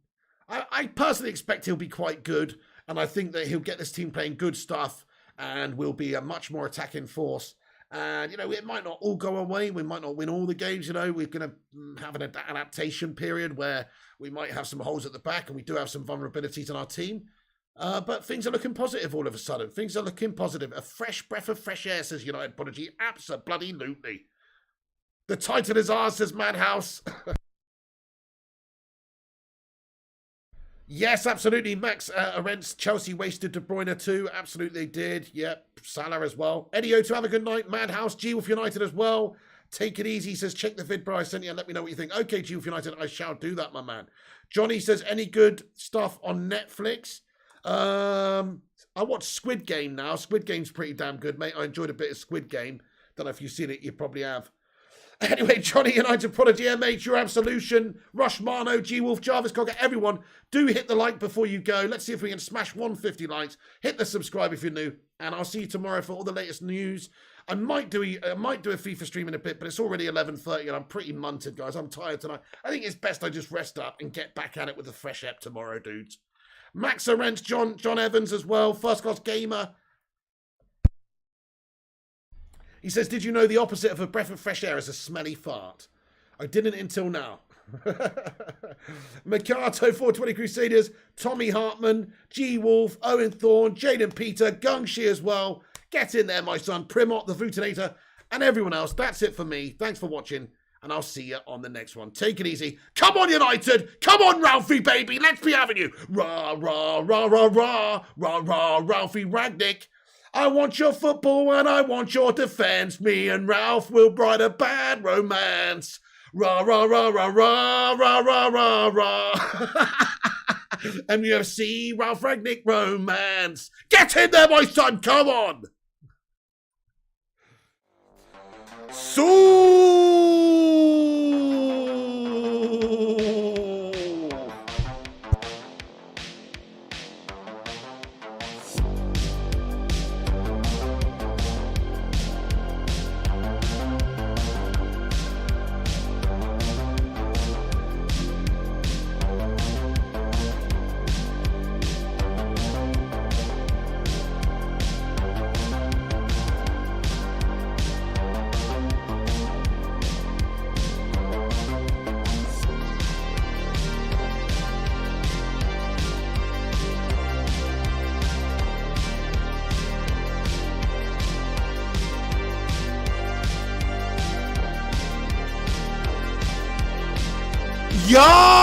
I personally expect he'll be quite good. And I think that he'll get this team playing good stuff and will be a much more attacking force. And, it might not all go away. We might not win all the games. We're going to have an adaptation period where we might have some holes at the back and we do have some vulnerabilities in our team. But things are looking positive all of a sudden. Things are looking positive. A fresh breath of fresh air, says United Prodigy. Absolutely. The title is ours, says Madhouse. Yes, absolutely. Max Arendt's Chelsea wasted De Bruyne too. Absolutely did. Yep. Salah as well. Eddie O to have a good night. Madhouse. G Wolf United as well. Take it easy. Says, check the vid, bro. I sent you and let me know what you think. Okay, G Wolf United. I shall do that, my man. Johnny says, any good stuff on Netflix? I watch Squid Game now. Squid Game's pretty damn good, mate. I enjoyed a bit of Squid Game. Don't know if you've seen it. You probably have. Anyway, Johnny United Prodigy, MH, Your Absolution, Rush Marno, G-Wolf, Jarvis Cogger, everyone, do hit the like before you go. Let's see if we can smash 150 likes. Hit the subscribe if you're new. And I'll see you tomorrow for all the latest news. I might do a FIFA stream in a bit, but it's already 11:30 and I'm pretty munted, guys. I'm tired tonight. I think it's best I just rest up and get back at it with a fresh ep tomorrow, dudes. Max Arendt's John Evans as well, First Class Gamer. He says, did you know the opposite of a breath of fresh air is a smelly fart? I didn't until now. Makato 420 Crusaders, Tommy Hartman, G Wolf, Owen Thorne, Jaden Peter, Gungshi as well. Get in there, my son, Primot, the Vutinator, and everyone else. That's it for me. Thanks for watching, and I'll see you on the next one. Take it easy. Come on, United. Come on, Ralphie, baby. Let's be having you. Rah, rah, rah, rah, rah, rah, rah, Ralphie Rangnick. I want your football and I want your defence. Me and Ralph will write a bad romance. Rah, rah, rah, rah, rah, rah, rah, rah, rah. MUFC, Ralph Rangnick romance. Get in there, my son. Come on. Yeah!